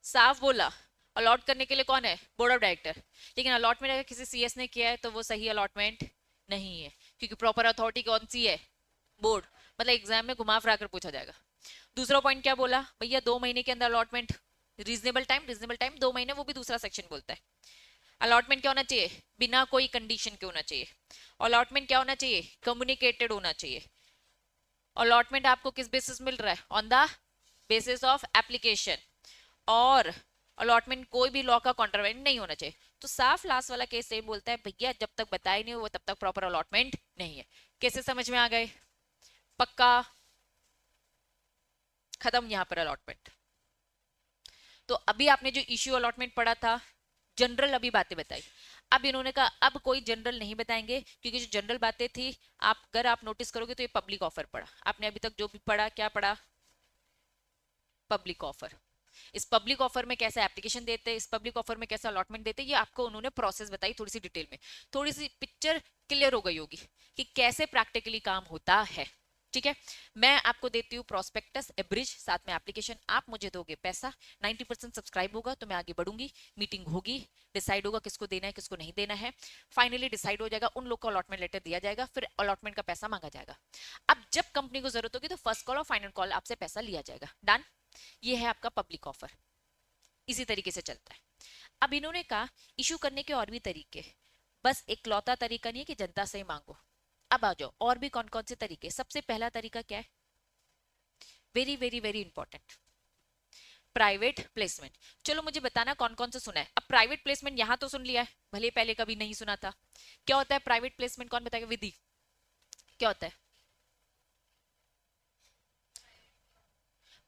साफ बोला, अलॉट करने के लिए कौन है, बोर्ड ऑफ डायरेक्टर। लेकिन अलॉटमेंट अगर किसी सीएस ने किया है तो वो सही अलॉटमेंट नहीं है, क्योंकि प्रॉपर अथॉरिटी कौन सी है, बोर्ड। मतलब एग्जाम में घुमा फिरा कर पूछा जाएगा। दूसरा पॉइंट क्या बोला भैया, 2 महीने के अंदर allotment, reasonable time, reasonable time 2 महीने, वो भी दूसरा सेक्शन बोलता है। अलॉटमेंट क्या होना चाहिए, बिना कोई कंडीशन के होना चाहिए। अलॉटमेंट क्या होना चाहिए, कम्युनिकेटेड होना चाहिए। अलॉटमेंट आपको किस बेसिस मिल रहा है, on the basis of application. और अलॉटमेंट कोई भी लॉ का कॉन्ट्रावेंट नहीं होना चाहिए। तो साफ लास्ट वाला केस सेम बोलता है भैया जब तक बताए नहीं हो तब तक प्रॉपर अलॉटमेंट नहीं है। कैसे समझ में आ गए, पक्का, खत्म यहां पर अलॉटमेंट। तो अभी आपने जो इश्यू अलॉटमेंट पढ़ा था, जनरल अभी बातें बताई। अब इन्होंने कहा अब कोई जनरल नहीं बताएंगे, क्योंकि जो जनरल बातें थी, अगर आप नोटिस करोगे तो ये पब्लिक ऑफर पढ़ा आपने अभी तक, जो भी पढ़ा क्या पढ़ा, पब्लिक ऑफर। इस पब्लिक ऑफर में कैसे एप्लीकेशन देते हैं, इस पब्लिक ऑफर में कैसे अलॉटमेंट देते हैं, ये आपको उन्होंने प्रोसेस बताई थोड़ी सी डिटेल में। थोड़ी सी पिक्चर क्लियर हो गई होगी कि कैसे प्रैक्टिकली काम होता है। ठीक है, मैं आपको देती हूँ प्रोस्पेक्टस, एब्रिज, साथ में एप्लीकेशन, आप मुझे दोगे पैसा, 90% सब्सक्राइब होगा तो मैं आगे बढ़ूंगी, मीटिंग होगी, डिसाइड होगा किसको देना है किसको नहीं देना है, फाइनली डिसाइड हो जाएगा, उन लोग को अलॉटमेंट लेटर दिया जाएगा, फिर अलॉटमेंट का पैसा मांगा जाएगा। अब जब कंपनी को जरूरत होगी तो फर्स्ट कॉल और फाइनल कॉल आपसे पैसा लिया जाएगा। डन, ये है आपका पब्लिक ऑफर, इसी तरीके से चलता है। अब इन्होंने कहा इशू करने के और भी तरीके, बस एक लौता तरीका नहीं है कि जनता से ही मांगो। अब आ जाओ और भी कौन कौन से तरीके। सबसे पहला तरीका क्या है, very very very important, private placement. चलो मुझे बताना कौन कौन से सुना है। अब प्राइवेट प्लेसमेंट यहां तो सुन लिया है, भले पहले कभी नहीं सुना था। क्या होता है प्राइवेट प्लेसमेंट, कौन बताएगा, विधि क्या होता है।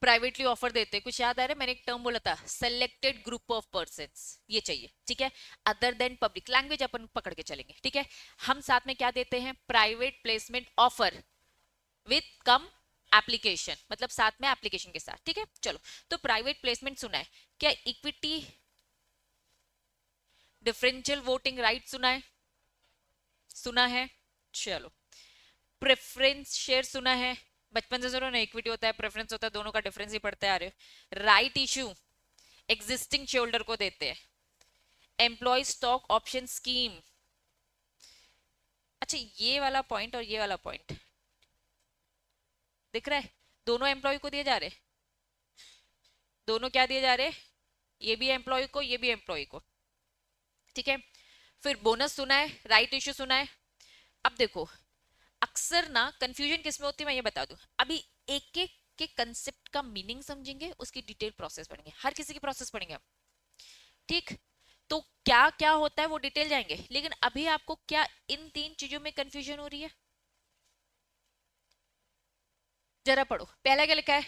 प्राइवेटली ऑफर देते, कुछ याद आ रहा है, मैंने एक टर्म बोला था, सेलेक्टेड ग्रुप ऑफ पर्सन, ये चाहिए, ठीक है। अदर देन पब्लिक, लैंग्वेज अपन पकड़ के चलेंगे, ठीक है। हम साथ में क्या देते हैं, private placement offer with come application, मतलब साथ में एप्लीकेशन के साथ, ठीक है। चलो, तो प्राइवेट प्लेसमेंट सुना है क्या, इक्विटी डिफरेंशियल वोटिंग राइट सुना है, सुना है। चलो, प्रेफरेंस शेयर सुना है, बचपन से जरूर ना, इक्विटी होता है प्रेफरेंस होता है, दोनों का डिफरेंस ही पढ़ते आ रहे हो। Right issue existing share holder को देते हैं। एम्प्लॉय स्टॉक ऑप्शन स्कीम, अच्छा ये वाला पॉइंट और ये वाला पॉइंट दिख रहा है, दोनों एम्प्लॉय को दिए जा रहे, दोनों क्या दिए जा रहे, ये भी एम्प्लॉय को ये भी एम्प्लॉय को, ठीक है। फिर बोनस सुना है, राइट इश्यू सुना है। अब देखो अक्सर ना कंफ्यूजन किस में होती है मैं ये बता दूं, अभी एक एक के कंसेप्ट का मीनिंग समझेंगे, उसकी डिटेल प्रोसेस पढ़ेंगे, हर किसी की प्रोसेस पढ़ेंगे हम, ठीक। तो क्या क्या होता है वो डिटेल जाएंगे, लेकिन अभी आपको क्या इन 3 चीजों में कंफ्यूजन हो रही है, जरा पढ़ो। पहला क्या लिखा है,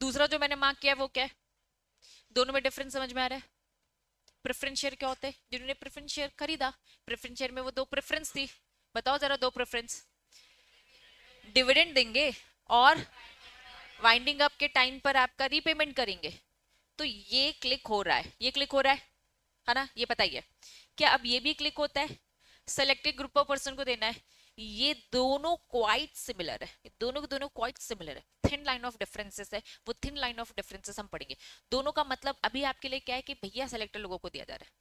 दूसरा जो मैंने मार्क किया है वो क्या है, दोनों में डिफरेंस समझ में आ रहा है। प्रेफरेंस शेयर क्या होते हैं, जिन्होंने प्रेफरेंस शेयर खरीदा, प्रेफरेंस शेयर में वो 2 प्रेफरेंस थी, बताओ जरा 2 प्रेफरेंस, डिविडेंड देंगे और वाइंडिंग अप के टाइम पर आपका रीपेमेंट करेंगे। तो ये क्लिक हो रहा है, ये क्लिक हो रहा है ना, ये पता ही है। क्या अब ये भी क्लिक होता है, सेलेक्टेड ग्रुप ऑफ पर्सन को देना है, ये दोनों क्वाइट सिमिलर है, ये दोनों के दोनों क्वाइट सिमिलर है, थिन लाइन ऑफ डिफरेंसेस है, वो थिन लाइन ऑफ डिफरेंसेस हम पढ़ेंगे। दोनों का मतलब अभी आपके लिए क्या है कि भैया सेलेक्टेड लोगों को दिया जा रहा है,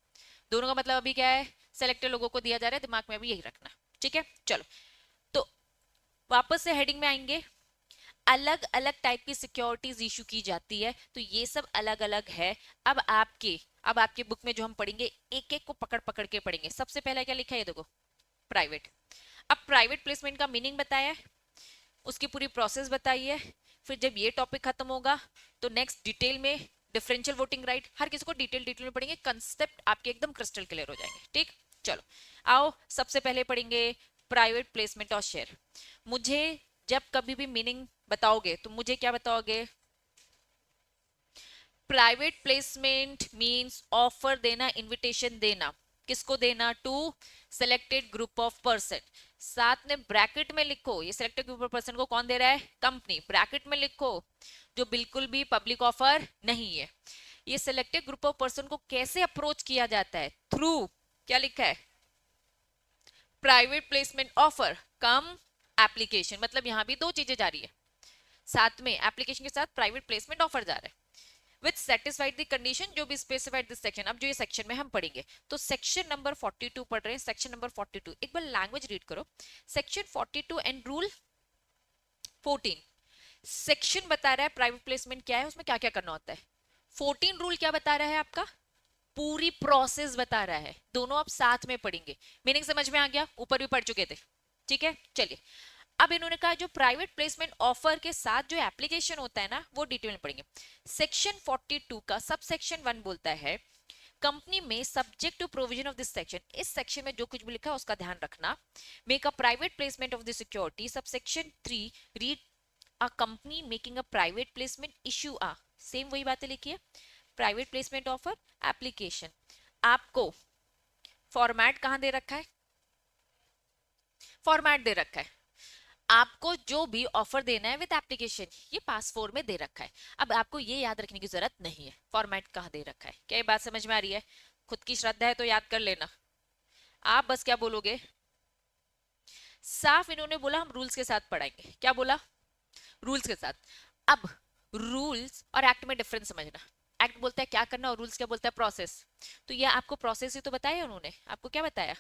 दोनों का मतलब अभी क्या है, सेलेक्टेड लोगों को दिया जा रहा है, दिमाग में अभी यही रखना, ठीक है। चलो, तो वापस से हेडिंग में आएंगे, अलग अलग टाइप की सिक्योरिटीज इशू की जाती है, तो ये सब अलग अलग है। अब आपके बुक में जो हम पढ़ेंगे एक एक को पकड़ पकड़ के पढ़ेंगे। सबसे पहला क्या लिखा है, ये देखो, प्राइवेट। अब प्राइवेट प्लेसमेंट का मीनिंग बताया है, उसकी पूरी प्रोसेस बताई है। फिर जब ये टॉपिक खत्म होगा तो नेक्स्ट डिटेल में डिफरेंशियल वोटिंग राइट, हर किसी को डिटेल डिटेल में पढ़ेंगे, कंसेप्ट आपके एकदम क्रिस्टल क्लियर हो जाएंगे, ठीक। चलो आओ, सबसे पहले पढ़ेंगे प्राइवेट प्लेसमेंट और शेयर। मुझे जब कभी भी मीनिंग बताओगे तो मुझे क्या बताओगे, प्राइवेट प्लेसमेंट मींस ऑफर देना, इनविटेशन देना, किसको देना, to selected group of person. साथ में ब्रैकेट में लिखो, ये सेलेक्टेड ग्रुप ऑफ पर्सन को कौन दे रहा है, कंपनी, ब्रैकेट में लिखो जो बिल्कुल भी पब्लिक ऑफर नहीं है। ये सेलेक्टेड ग्रुप ऑफ पर्सन को कैसे अप्रोच किया जाता है, थ्रू, क्या लिखा है, प्राइवेट प्लेसमेंट ऑफर कम एप्लीकेशन, मतलब यहां भी 2 चीजें जा रही है, साथ में एप्लीकेशन के साथ प्राइवेट प्लेसमेंट ऑफर जा रहा है। विच सेटिस्फाइड द कंडीशन जो भी स्पेसिफाइड दिस सेक्शन। अब जो ये सेक्शन में हम पढ़ेंगे, तो सेक्शन नंबर 42 पढ़ रहे हैं, सेक्शन नंबर 42 एक बार लैंग्वेज रीड करो। Section 42 and rule 14। सेक्शन बता रहा है प्राइवेट प्लेसमेंट क्या है, उसमें क्या क्या करना होता है। 14 रूल क्या बता रहा है, आपका पूरी प्रोसेस बता रहा है। दोनों आप साथ में पढ़ेंगे। मीनिंग समझ में आ गया, ऊपर भी पढ़ चुके थे, ठीक है। चलिए, अब इन्होंने कहा जो प्राइवेट प्लेसमेंट ऑफर के साथ जो एप्लीकेशन होता है ना, वो डिटेल में पढ़ेंगे। सेक्शन 42 का सब सेक्शन 1 बोलता है कंपनी में subject to provision of this section, इस सेक्शन में जो कुछ भी लिखा है उसका ध्यान रखना। Make a private placement of the security, sub section 3 read a company making a private placement issue a, same वही बातें लिखी है, प्राइवेट प्लेसमेंट ऑफर एप्लीकेशन। आपको फॉर्मेट कहां दे रखा है, फॉर्मेट दे रखा है, आपको जो भी ऑफर देना है विद एप्लीकेशन ये पास 4 में दे रखा है। अब आपको ये याद रखने की जरूरत नहीं है फॉर्मेट कहां दे रखा है। क्या ये बात समझ में आ रही है? खुद की श्रद्धा है तो याद कर लेना। आप बस क्या बोलोगे, साफ इन्होंने बोला हम रूल्स के साथ पढ़ाएंगे। क्या बोला, रूल्स के साथ। अब रूल्स और एक्ट में डिफरेंस समझना। एक्ट बोलता है क्या करना और रूल्स क्या बोलता है प्रोसेस। तो ये आपको प्रोसेस ही तो बताया उन्होंने, आपको क्या बताया,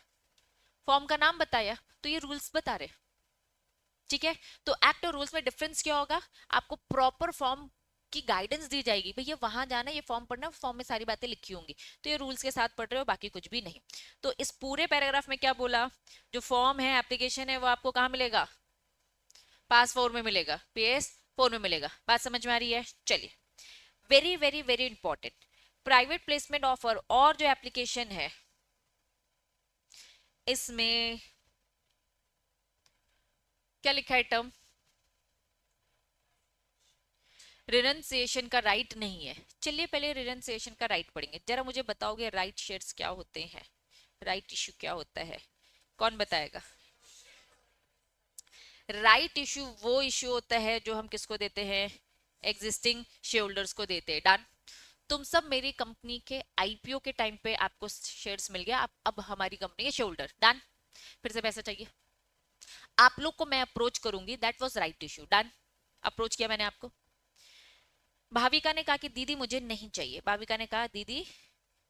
फॉर्म का नाम बताया, तो ये रूल्स बता रहे, ठीक है। तो एक्ट और रूल्स में डिफरेंस क्या होगा, आपको प्रॉपर फॉर्म की गाइडेंस दी जाएगी, भैया वहां जाना, ये फॉर्म पढ़ना, फॉर्म में सारी बातें लिखी होंगी, तो ये रूल्स के साथ पढ़ रहे हो, बाकी कुछ भी नहीं। तो इस पूरे पैराग्राफ में क्या बोला, जो फॉर्म है एप्लीकेशन है वो आपको कहां मिलेगा, पास 4 में मिलेगा, पीएस 4 में मिलेगा। बात समझ में आ रही है? चलिए, very very very important, private placement offer और जो एप्लीकेशन है इसमें क्या लिखा है टर्म, रिनंसिएशन का राइट नहीं है। चलिए पहले रिनंसिएशन का राइट पढ़ेंगे। जरा मुझे बताओगे राइट शेयर्स क्या होते हैं, राइट इशू क्या होता है, कौन बताएगा। राइट इशू वो इशू होता है जो हम किसको देते हैं, एग्जिस्टिंग शेयर होल्डर्स को देते हैं। डन। तुम सब मेरी कंपनी के आईपीओ के टाइम पे आपको शेयर्स मिल गया, आप अब हमारी कंपनी के शेयर होल्डर। डन। फिर से पैसा चाहिए, आप लोग को मैं अप्रोच करूंगी, that was right issue. Done. Approach किया मैंने आपको। भाविका ने कहा कि दीदी मुझे नहीं चाहिए, भाविका ने कहा दीदी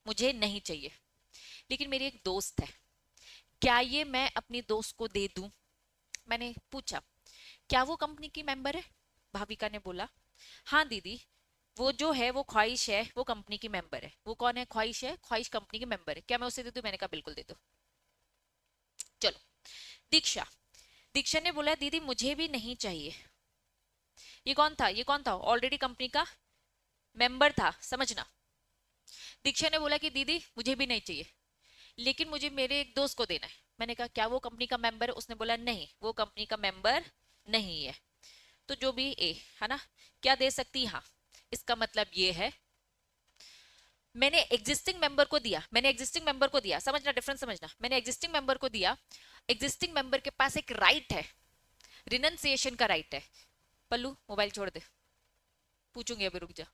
मुझे नहीं चाहिए, लेकिन मेरी एक दोस्त है, क्या ये मैं अपनी दोस्त को दे दूं। मैंने पूछा क्या वो कंपनी की मेंबर है, भाविका ने बोला हाँ दीदी, वो जो है वो ख्वाहिश है, वो कंपनी की मेंबर है। वो कौन है, ख्वाहिश है, ख्वाहिश कंपनी की मेंबर है, क्या मैं उसे दे दूं। मैंने कहा बिल्कुल दे दो। चलो, दीक्षा, दीक्षा ने बोला दीदी मुझे भी नहीं चाहिए। ये कौन था, ये कौन था, ऑलरेडी कंपनी का मेंबर था, समझना। दीक्षा ने बोला कि दीदी मुझे भी नहीं चाहिए, लेकिन मुझे मेरे एक दोस्त को देना है। मैंने कहा क्या वो कंपनी का मेंबर है, उसने बोला नहीं वो कंपनी का मेंबर नहीं है। तो जो भी ए है ना, क्या दे सकती, हाँ, इसका मतलब ये है मैंने एग्जिस्टिंग मेंबर को दिया, मैंने एग्जिस्टिंग मेंबर को दिया, समझना डिफरेंस समझना, मैंने एग्जिस्टिंग मेंबर को दिया, एग्जिस्टिंग मेंबर के पास एक राइट है, रिनंसिएशन का राइट है। पल्लू मोबाइल छोड़ दे, पूछूंगी अभी, रुक जा।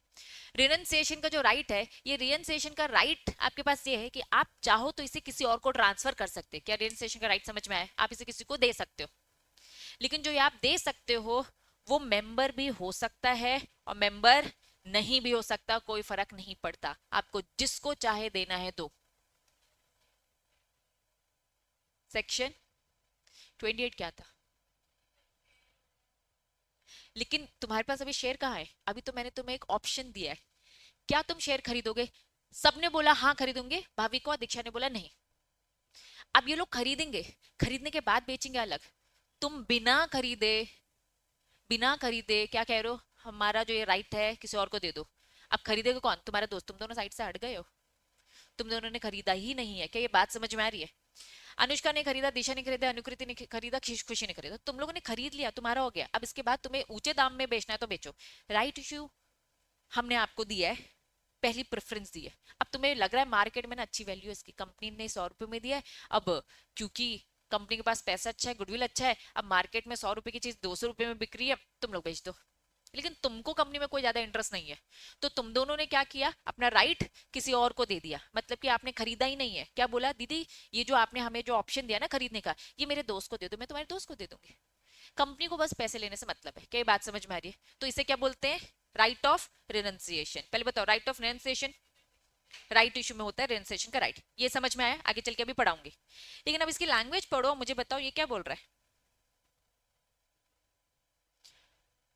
रिनंसिएशन का जो राइट है, ये रिनंसिएशन का राइट आपके पास ये है कि आप चाहो तो इसे किसी और को ट्रांसफर कर सकते हैं। क्या रिनंसिएशन का राइट समझ में आया, आप इसे किसी को दे सकते हो, लेकिन जो ये आप दे सकते हो वो मेंबर भी हो सकता है और मेंबर नहीं भी हो सकता, कोई फर्क नहीं पड़ता, आपको जिसको चाहे देना है दो। सेक्शन 28 क्या था, लेकिन तुम्हारे पास अभी शेयर कहाँ है, अभी तो मैंने तुम्हें एक ऑप्शन दिया है, क्या तुम शेयर खरीदोगे। सबने बोला हाँ खरीदूंगे, भाविका और दीक्षा ने बोला नहीं। अब ये लोग खरीदेंगे, खरीदने के बाद बेचेंगे अलग। तुम बिना खरीदे, बिना खरीदे क्या कह रहे हो, हमारा जो ये राइट है किसी और को दे दो। अब खरीदेगा कौन, तुम्हारा दोस्त, तुम दोनों साइड से हट गए हो, तुम दोनों ने खरीदा ही नहीं है। क्या ये बात समझ में आ रही है। अनुष्का ने खरीदा, दिशा ने खरीदा, अनुकृति ने खरीदा, खुशी ने खरीदा, तुम लोगों ने खरीद लिया, तुम्हारा हो गया। अब इसके बाद तुम्हें ऊंचे दाम में बेचना है तो बेचो। राइट इश्यू हमने आपको दिया है, पहली प्रेफरेंस दी है। अब तुम्हें लग रहा है मार्केट में ना अच्छी वैल्यू है इसकी, कंपनी ने 100 रुपए में दिया है, अब क्योंकि कंपनी के पास पैसा अच्छा है, गुडविल अच्छा है, अब मार्केट में 100 रुपए की चीज 200 रुपए में बिक रही है, तुम लोग बेच दो। लेकिन तुमको कंपनी में कोई ज्यादा इंटरेस्ट नहीं है, तो तुम दोनों ने क्या किया, अपना राइट किसी और को दे दिया, मतलब कि आपने खरीदा ही नहीं है। क्या बोला, दीदी ये जो आपने हमें जो ऑप्शन दिया ना खरीदने का, ये मेरे दोस्त को दे दो, मैं तुम्हारे दोस्त को दे दूंगी। कंपनी को बस पैसे लेने से मतलब है, क्या ये बात समझ में आ रही है? तो इसे क्या बोलते हैं? Right of renunciation. पहले बताओ, right of renunciation, right issue में होता है रिनंसिएशन का राइट। ये समझ में आया? आगे चल के अभी पढ़ाऊंगी, लेकिन अब इसकी लैंग्वेज पढ़ो, मुझे बताओ ये क्या बोल रहा है।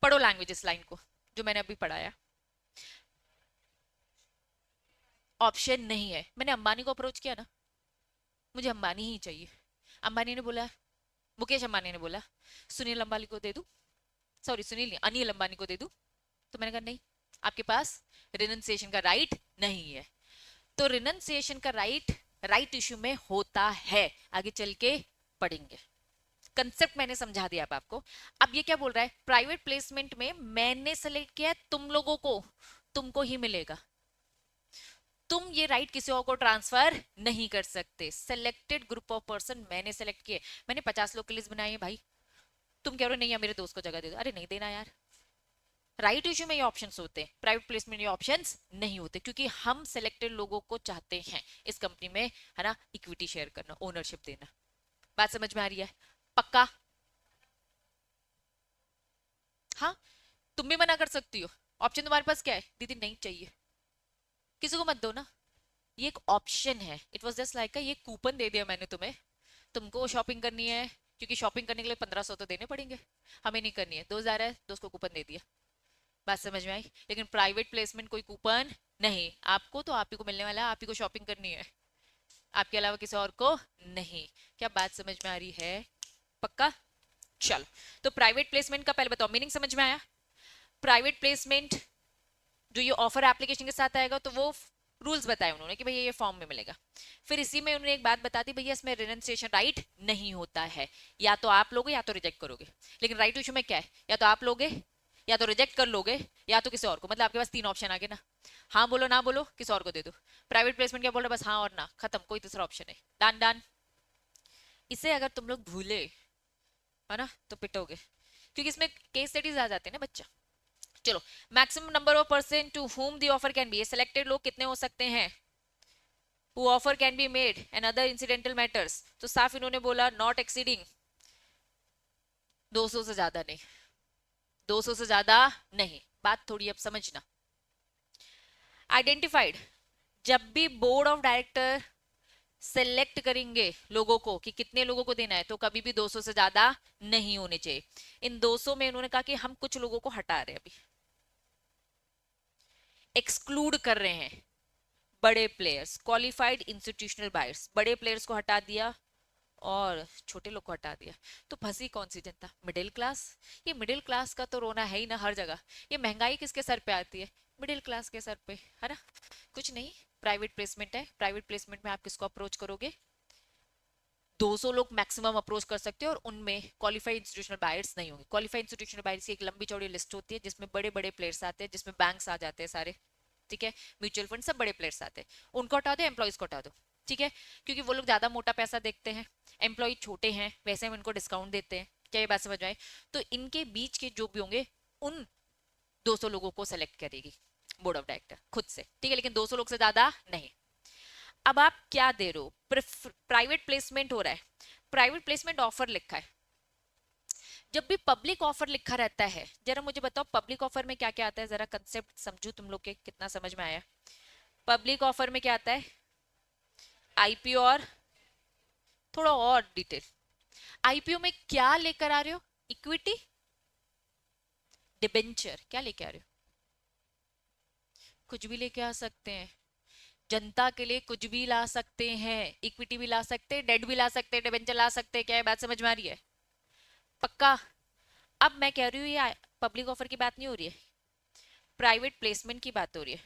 पढ़ो लैंग्वेज इस लाइन को जो मैंने अभी पढ़ाया। ऑप्शन नहीं है। मैंने अंबानी को अप्रोच किया ना, मुझे अंबानी ही चाहिए। अंबानी ने बोला, मुकेश अंबानी ने बोला सुनील अंबानी को दे दूं, सॉरी सुनील नहीं, अनिल अंबानी को दे दूं। तो मैंने कहा नहीं, आपके पास रिनंसिएशन का राइट नहीं है। तो रिनंसिएशन का राइट राइट इशू में होता है, आगे चल के पढ़ेंगे। कंसेप्ट मैंने समझा दिया अब आपको। अब ये क्या बोल रहा है? प्राइवेट प्लेसमेंट में मैंने सेलेक्ट किया तुम लोगों को, तुमको ही मिलेगा। तुम ये राइट किसी और को ट्रांसफर नहीं कर सकते। सेलेक्टेड ग्रुप ऑफ पर्सन मैंने सेलेक्ट किए, मैंने 50 लोग की लिस्ट बनाई है भाई। तुम कह रहे हो नहीं यार मेरे दोस्त को जगह दे दो, अरे नहीं देना यार। राइट इशू में ये ऑप्शंस होते हैं, प्राइवेट प्लेसमेंट ये ऑप्शंस नहीं होते, क्योंकि हम सेलेक्टेड लोगों को चाहते हैं इस कंपनी में, है ना, इक्विटी शेयर करना, ओनरशिप देना। बात समझ में आ रही है? पक्का? हाँ, तुम भी मना कर सकती हो। ऑप्शन तुम्हारे पास क्या है? दीदी नहीं चाहिए, किसी को मत दो ना, ये एक ऑप्शन है। इट वॉज जस्ट लाइक ये कूपन दे दिया मैंने तुम्हें, तुमको शॉपिंग करनी है, क्योंकि शॉपिंग करने के लिए 1500 तो देने पड़ेंगे, हमें नहीं करनी है, 2000 है, दोस्त को कूपन दे दिया। बात समझ में आई? लेकिन प्राइवेट प्लेसमेंट कोई कूपन नहीं, आपको तो आप ही को मिलने वाला है, आप ही को शॉपिंग करनी है, आपके अलावा किसी और को नहीं। क्या बात समझ में आ रही है? पक्का? चलो, तो प्राइवेट प्लेसमेंट का पहले बताओ मीनिंग समझ में आया? प्राइवेट प्लेसमेंट जो ये ऑफर एप्लीकेशन के साथ आएगा, तो वो रूल्स बताए उन्होंने कि भैया ये फॉर्म में मिलेगा। फिर इसी में उन्होंने एक बात बता दी, भैया इसमें रिनंसिएशन राइट नहीं होता है, या तो आप लोगे या तो रिजेक्ट करोगे। लेकिन राइट इशू में क्या है? या तो आप लोगे, या तो रिजेक्ट कर लोगे, या तो किसी और को। मतलब आपके पास 3 ऑप्शन आ गए ना, हाँ बोलो ना बोलो, किसी और को दे दो। प्राइवेट प्लेसमेंट क्या बोल रहा है? बस हाँ और ना, खत्म, कोई तीसरा ऑप्शन है, डन डन। इसे अगर तुम लोग भूले, है ना, तो पिटोगे, क्योंकि इसमें केस स्टडीज आ जाते हैं ना बच्चा। चलो, maximum number of person to whom the offer can be, ये सिलेक्टेड लोग कितने हो सकते हैं? Who offer can be made and other incidental matters, तो साफ इन्होंने बोला नॉट एक्सीडिंग 200 से ज्यादा नहीं, 200 से ज्यादा नहीं। बात थोड़ी अब समझना। आइडेंटिफाइड, जब भी बोर्ड ऑफ डायरेक्टर सेलेक्ट करेंगे लोगों को कि कितने लोगों को देना है, तो कभी भी 200 से ज्यादा नहीं होने चाहिए। इन 200 में उन्होंने कहा कि हम कुछ लोगों को हटा रहे हैं, अभी एक्सक्लूड कर रहे हैं। बड़े प्लेयर्स, क्वालिफाइड इंस्टीट्यूशनल बायर्स, बड़े प्लेयर्स को हटा दिया और छोटे लोग को हटा दिया। तो फंसी कौन सी जनता? Middle class. ये मिडिल क्लास का तो रोना है ही ना हर जगह। ये महंगाई किसके सर पे आती है? मिडिल क्लास के सर पे, है ना। कुछ नहीं, प्राइवेट प्लेसमेंट है, प्राइवेट प्लेसमेंट में आप किसको अप्रोच करोगे? 200 लोग मैक्सिमम अप्रोच कर सकते हो, और उनमें क्वालिफाइड इंस्टीट्यूशनल बायर्स नहीं होंगे। क्वालिफाइड इंस्टीट्यूशनल बायर्स की एक लंबी चौड़ी लिस्ट होती है, जिसमें बड़े बड़े प्लेयर्स आते हैं, जिसमें बैंक्स आ जाते हैं सारे, ठीक है, म्यूचुअल फंड, सब बड़े प्लेयर्स आते हैं। उनको हटा दो, एम्प्लॉयज को हटा दो, ठीक है, क्योंकि वो लोग ज्यादा मोटा पैसा देखते हैं, एम्प्लॉय छोटे हैं, वैसे हम इनको डिस्काउंट देते हैं। क्या ये बात समझ में आई? तो इनके बीच के जो भी होंगे, उन 200 लोगों को सेलेक्ट करेगी बोर्ड ऑफ डायरेक्टर खुद से, ठीक है, लेकिन 200 लोग से ज्यादा नहीं। अब आप क्या दे रहे हो? प्राइवेट प्लेसमेंट हो रहा है, प्राइवेट प्लेसमेंट ऑफर लिखा है। जब भी पब्लिक ऑफर लिखा रहता है, जरा मुझे बताओ पब्लिक ऑफर में क्या क्या आता है, जरा कंसेप्ट समझू तुम लोग के, कितना समझ में आया? पब्लिक ऑफर में क्या आता है? आईपीओ, और थोड़ा और डिटेल। आईपीओ में क्या लेकर आ रहे हो? इक्विटी, डिबेंचर, क्या लेके आ रहे हो? कुछ भी लेके आ सकते हैं, जनता के लिए कुछ भी ला सकते हैं, इक्विटी भी ला सकते हैं, डेट भी ला सकते हैं, डिबेंचर ला सकते हैं। क्या ये बात समझ में आ रही है? पक्का? अब मैं कह रही हूँ ये पब्लिक ऑफर की बात नहीं हो रही है, प्राइवेट प्लेसमेंट की बात हो रही है।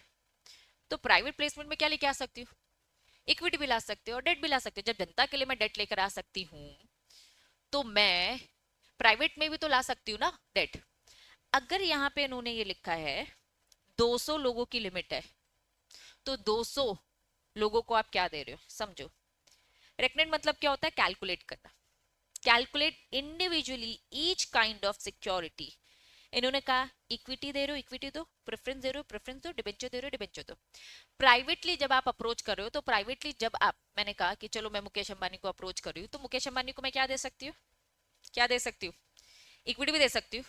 तो प्राइवेट प्लेसमेंट में क्या लेके आ सकती हूँ? इक्विटी भी ला सकते हो और डेट भी ला सकते हो। जब जनता के लिए मैं डेट लेकर आ सकती हूँ, तो मैं प्राइवेट में भी तो ला सकती हूँ ना डेट। अगर यहाँ पे इन्होंने ये लिखा है 200 लोगों की लिमिट है, तो 200 लोगों को आप क्या दे रहे हो? समझो, रेकनेट मतलब क्या होता है? कैलकुलेट करना। Calculate individually each kind of security. इन्होंने कहा इक्विटी दे रहे हो, इक्विटी दो, प्रेफरेंस दे रहे हो, प्रेफरेंस दो, डिबेंचर दे रहे हो, डिबेंचर दो। प्राइवेटली जब आप अप्रोच कर रहे हो, तो प्राइवेटली जब आप, मैंने कहा कि चलो मैं मुकेश अंबानी को अप्रोच कर रही हूँ, तो मुकेश अंबानी को मैं क्या दे सकती हूँ? क्या दे सकती हूँ? इक्विटी भी दे सकती हूँ,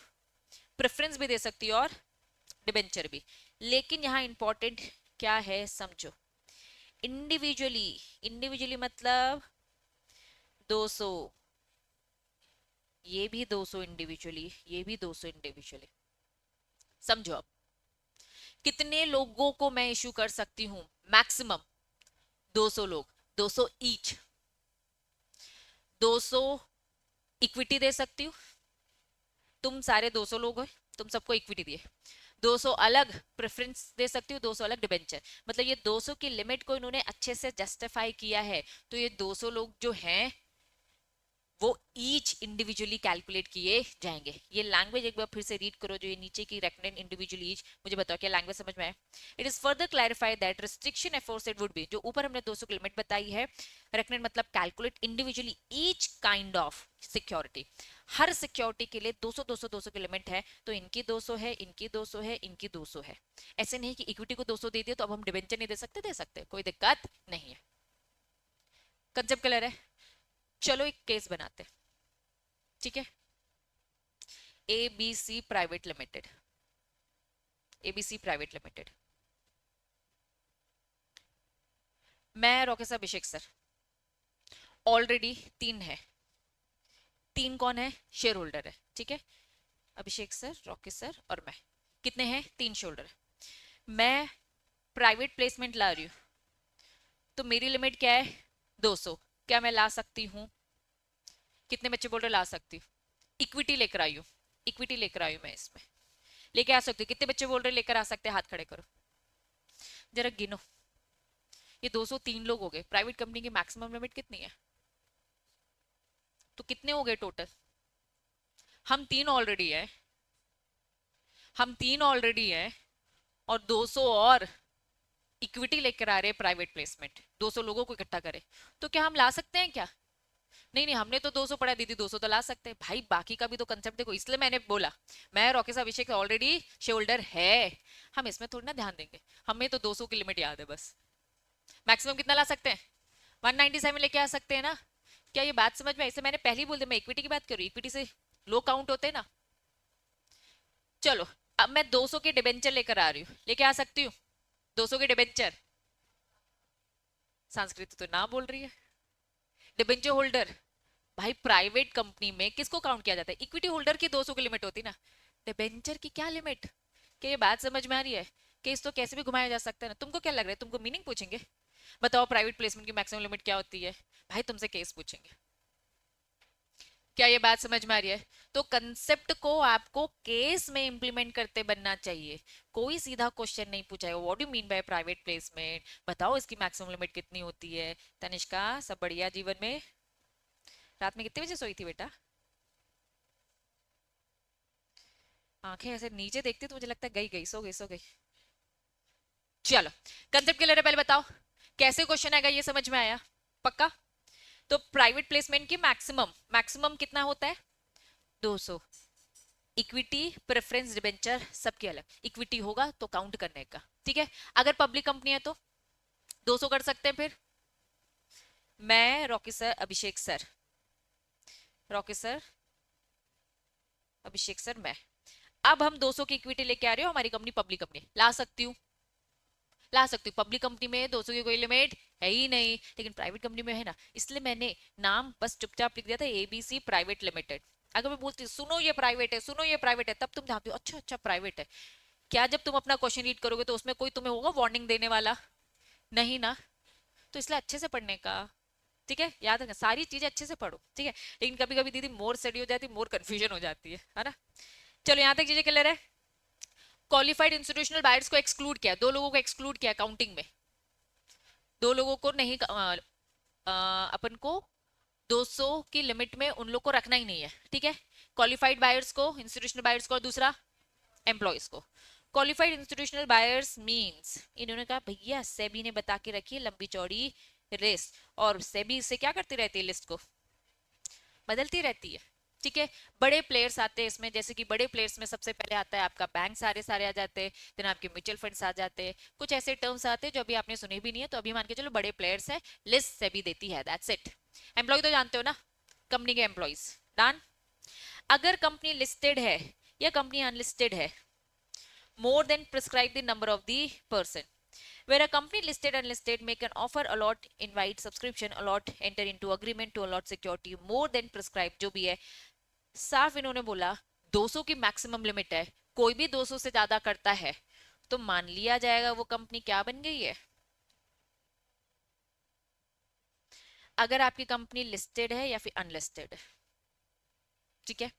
प्रेफरेंस भी दे सकती हूँ और डिबेंचर भी। लेकिन यहाँ इंपॉर्टेंट क्या है समझो, इंडिविजुअली, इंडिविजुअली मतलब 200, ये भी 200 इंडिविजुअली, ये भी 200 इंडिविजुअली। समझो अब कितने लोगों को मैं इशू कर सकती हूं, मैक्सिमम 200 लोग, 200 ईच। 200 इक्विटी दे सकती हूँ, तुम सारे 200 लोग हो, तुम सबको इक्विटी दिए। 200 अलग प्रेफरेंस दे सकती हूँ, 200 अलग डिबेंचर। मतलब ये 200 की लिमिट को इन्होंने अच्छे से जस्टिफाई किया है, तो ये 200 लोग जो हैं वो ईच इंडिविजुअली कैलकुलेट किए जाएंगे। ये लैंग्वेज एक बार फिर से रीड करो, जो ये नीचे की रेकमेंड इंडिविजुअली ईच, मुझे बताओ क्या लैंग्वेज समझ में आए। It is further clarified that restriction aforesaid would be, जो ऊपर हमने 200 की लिमिट बताई है, रेकमेंड मतलब calculate individually each kind of security. Her security के लिए 200 200 200 की लिमिट है, तो इनकी 200 है, इनकी 200 है, इनकी 200 है। ऐसे नहीं कि इक्विटी को 200 दे दिया तो अब हम डिबेंचर नहीं दे सकते, दे सकते, कोई दिक्कत नहीं है। कंसेप्ट क्लियर है? चलो एक केस बनाते हैं, ठीक है। ABC private limited, ABC private limited, मैं रोकेश अभिषेक सर, ऑलरेडी 3 है, 3 कौन है, शेयर होल्डर है, ठीक है। अभिषेक सर, रोकेश सर और मैं, कितने हैं, 3 शेयर होल्डर। मैं प्राइवेट प्लेसमेंट ला रही हूँ, तो मेरी लिमिट क्या है, 200। क्या मैं ला सकती हूँ, कितने बच्चे बोल रहे ला सकती हूँ, इक्विटी लेकर आई हूँ, इक्विटी लेकर आई हूँ मैं, इसमें लेके आ सकती हूँ। कितने बच्चे बोल रहे लेकर आ सकते हैं, हाथ खड़े करो जरा गिनो। ये 203 लोग हो गए। प्राइवेट कंपनी की मैक्सिमम लिमिट कितनी है, तो कितने हो गए टोटल, हम 3 ऑलरेडी है, हम 3 ऑलरेडी है, और 200 और इक्विटी लेकर आ रहे हैं प्राइवेट प्लेसमेंट, 200 लोगों को इकट्ठा करें, तो क्या हम ला सकते हैं क्या? नहीं नहीं, हमने तो 200 पढ़ा, दीदी 200 तो ला सकते हैं भाई, बाकी का भी तो कंसेप्ट देखो, इसलिए मैंने बोला मैं रॉकेश अभिषेक ऑलरेडी शेयर होल्डर है, हम इसमें थोड़ी ना ध्यान देंगे, हमें तो 200 की लिमिट याद है बस। मैक्सिमम कितना ला सकते हैं, 197 लेके आ सकते हैं ना। क्या ये बात समझ में, ऐसे मैंने पहले ही बोल दिया, मैं इक्विटी की बात करूँ, इक्विटी से लो काउंट होते हैं ना। चलो अब मैं 200 के डिबेंचर लेकर आ रही हूँ, लेके आ सकती हूँ 200 के डिबेंचर। संस्कृत तो ना बोल रही है, डिबेंचर होल्डर, भाई प्राइवेट कंपनी में किसको काउंट किया जाता है, इक्विटी होल्डर की 200 की लिमिट होती ना, डिबेंचर की क्या लिमिट। क्या ये बात समझ में आ रही है, केस तो कैसे भी घुमाया जा सकता है ना। तुमको क्या लग रहा है, तुमको मीनिंग पूछेंगे, बताओ प्राइवेट प्लेसमेंट की मैक्सिमम लिमिट क्या होती है, भाई तुमसे केस पूछेंगे। क्या ये बात समझ में आ रही है? तो कंसेप्ट को आपको केस में इंप्लीमेंट करते बनना चाहिए, कोई सीधा क्वेश्चन नहीं पूछा है, what do mean by private placement, बताओ इसकी मैक्सिमम लिमिट कितनी होती है। तनिष्का, सब बढ़िया जीवन में? रात में कितने बजे सोई थी बेटा? आंखें ऐसे नीचे देखती तो मुझे लगता है गई गई, सो गई सो गई। चलो कंसेप्ट क्लियर है, पहले बताओ कैसे क्वेश्चन आएगा, ये समझ में आया पक्का? तो प्राइवेट प्लेसमेंट की मैक्सिमम, मैक्सिमम कितना होता है, 200। इक्विटी प्रेफरेंस डिबेंचर सबके अलग, इक्विटी होगा तो काउंट करने का, ठीक है। अगर पब्लिक कंपनी है तो 200 कर सकते हैं। फिर मैं, Rocky sir, Abhishek sir, Rocky sir, Abhishek sir, मैं, अब हम 200 की इक्विटी लेके आ रहे हो, हमारी कंपनी पब्लिक कंपनी, ला सकती हूँ, ला सकती हूँ। पब्लिक कंपनी में 200 की कोई लिमिट है ही नहीं, लेकिन प्राइवेट कंपनी में है ना, इसलिए मैंने नाम बस चुपचाप लिख दिया था, एबीसी प्राइवेट लिमिटेड। अगर मैं बोलती सुनो ये प्राइवेट है, सुनो ये प्राइवेट है, तब तुम जानते हो अच्छा अच्छा प्राइवेट है। क्या जब तुम अपना क्वेश्चन रीड करोगे तो उसमें कोई तुम्हें होगा वार्निंग देने वाला, नहीं ना। तो इसलिए अच्छे से पढ़ने का, ठीक है, याद रखना सारी चीजें अच्छे से पढ़ो, ठीक है। लेकिन कभी कभी दीदी मोर स्टडी हो जाती है, मोर कंफ्यूजन हो जाती है ना। चलो यहाँ तक चीजें क्लियर है। क्वालिफाइड इंस्टीट्यूशनल बायर्स को एक्सक्लूड किया, 2 लोगों को एक्सक्लूड किया काउंटिंग में, 2 लोगों को नहीं, अपन को 200 की लिमिट में उन लोग को रखना ही नहीं है, ठीक है। क्वालिफाइड बायर्स को, इंस्टीट्यूशनल बायर्स को, और दूसरा एम्प्लॉयज को। क्वालिफाइड इंस्टीट्यूशनल बायर्स मींस, इन्होंने कहा भैया सेबी ने बता के रखी है लंबी चौड़ी लिस्ट, और सेबी इससे क्या करती रहती है, लिस्ट को बदलती रहती है, ठीक है। बड़े प्लेयर्स आते हैं इसमें, जैसे कि बड़े प्लेयर्स में सबसे पहले आता है आपका बैंक, सारे सारे आ जाते हैं, देन आपके म्यूचुअल फंड्स आ जाते हैं, कुछ ऐसे टर्म्स आते हैं जो अभी आपने सुने भी नहीं है, तो अभी मान के चलो बड़े प्लेयर्स है, लिस्ट सेबी देती है, दैट्स इट। एम्प्लॉय तो जानते हो ना, कंपनी के एम्प्लॉयज, डन। अगर कंपनी लिस्टेड है या कंपनी अनलिस्टेड है, more than prescribe the number of the person. Where a company listed and unlisted make an offer, allot, invite, subscription, allot, enter into agreement to allot security more than prescribed, जो भी है, साफ इन्होंने बोला 200 की मैक्सिमम लिमिट है, कोई भी 200 से ज्यादा करता है तो मान लिया जाएगा वो कंपनी क्या बन गई है। अगर आपकी कंपनी लिस्टेड है या फिर अनलिस्टेड है, ठीक है।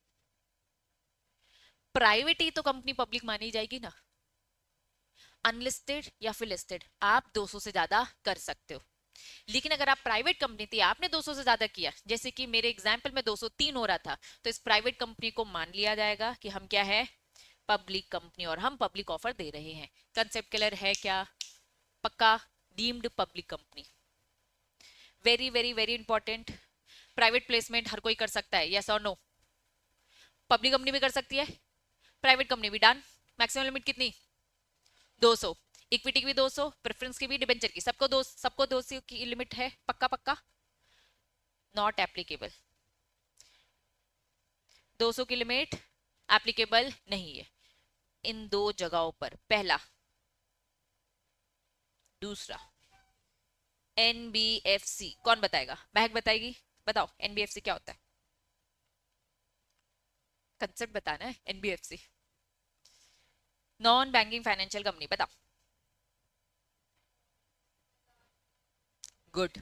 प्राइवेट ही तो कंपनी पब्लिक मानी जाएगी ना, अनलिस्टेड या फिर लिस्टेड आप 200 से ज्यादा कर सकते हो। लेकिन अगर आप प्राइवेट कंपनी थी, आपने 200 से ज्यादा किया, जैसे कि मेरे एग्जाम्पल में 203 हो रहा था, तो इस प्राइवेट कंपनी को मान लिया जाएगा कि हम क्या है, पब्लिक कंपनी, और हम पब्लिक ऑफर दे रहे हैं। कंसेप्ट क्लियर है क्या? पक्का? Deemed public company, very very very important. Private placement हर कोई कर सकता है, यस और नो? पब्लिक कंपनी भी कर सकती है, प्राइवेट कंपनी भी। डन। मैक्सिमम लिमिट कितनी? 200। इक्विटी की भी 200, प्रेफरेंस की भी, डिबेंचर की, सबको 200 की लिमिट है। पक्का पक्का? नॉट एप्लीकेबल, 200 की लिमिट एप्लीकेबल नहीं है इन दो जगहों पर, पहला। दूसरा, एनबीएफसी कौन बताएगा? महक बताएगी, बताओ एनबीएफसी क्या होता है? कंसेप्ट बताना है। NBFC non banking financial company, बताओ। Good,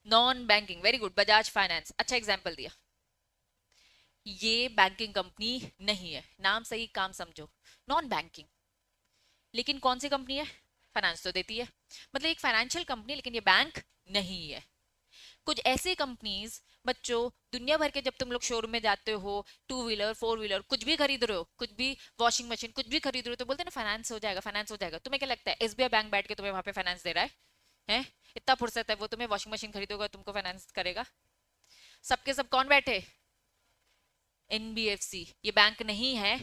non banking, very good. Bajaj Finance, अच्छा एग्जांपल दिया। ये बैंकिंग कंपनी नहीं है, नाम सही काम समझो, नॉन बैंकिंग। लेकिन कौन सी कंपनी है? फाइनेंस तो देती है, मतलब एक फाइनेंशियल कंपनी, लेकिन ये बैंक नहीं है। कुछ ऐसे कंपनीज बच्चों, दुनिया भर के, जब तुम लोग शोरूम में जाते हो, टू व्हीलर फोर व्हीलर कुछ भी खरीद रहे हो, कुछ भी वॉशिंग मशीन कुछ भी खरीद रहे हो, तो बोलते हैं ना फाइनेंस हो जाएगा, फाइनेंस हो जाएगा। तुम्हें क्या लगता है एसबीआई बैंक बैठ के तुम्हें वहां पे फाइनेंस दे रहा है? इतना फुर्सत है वो तुम्हें वॉशिंग मशीन खरीदोगा तुमको फाइनेंस करेगा? सबके सब कौन बैठे? एनबीएफसी। ये बैंक नहीं है,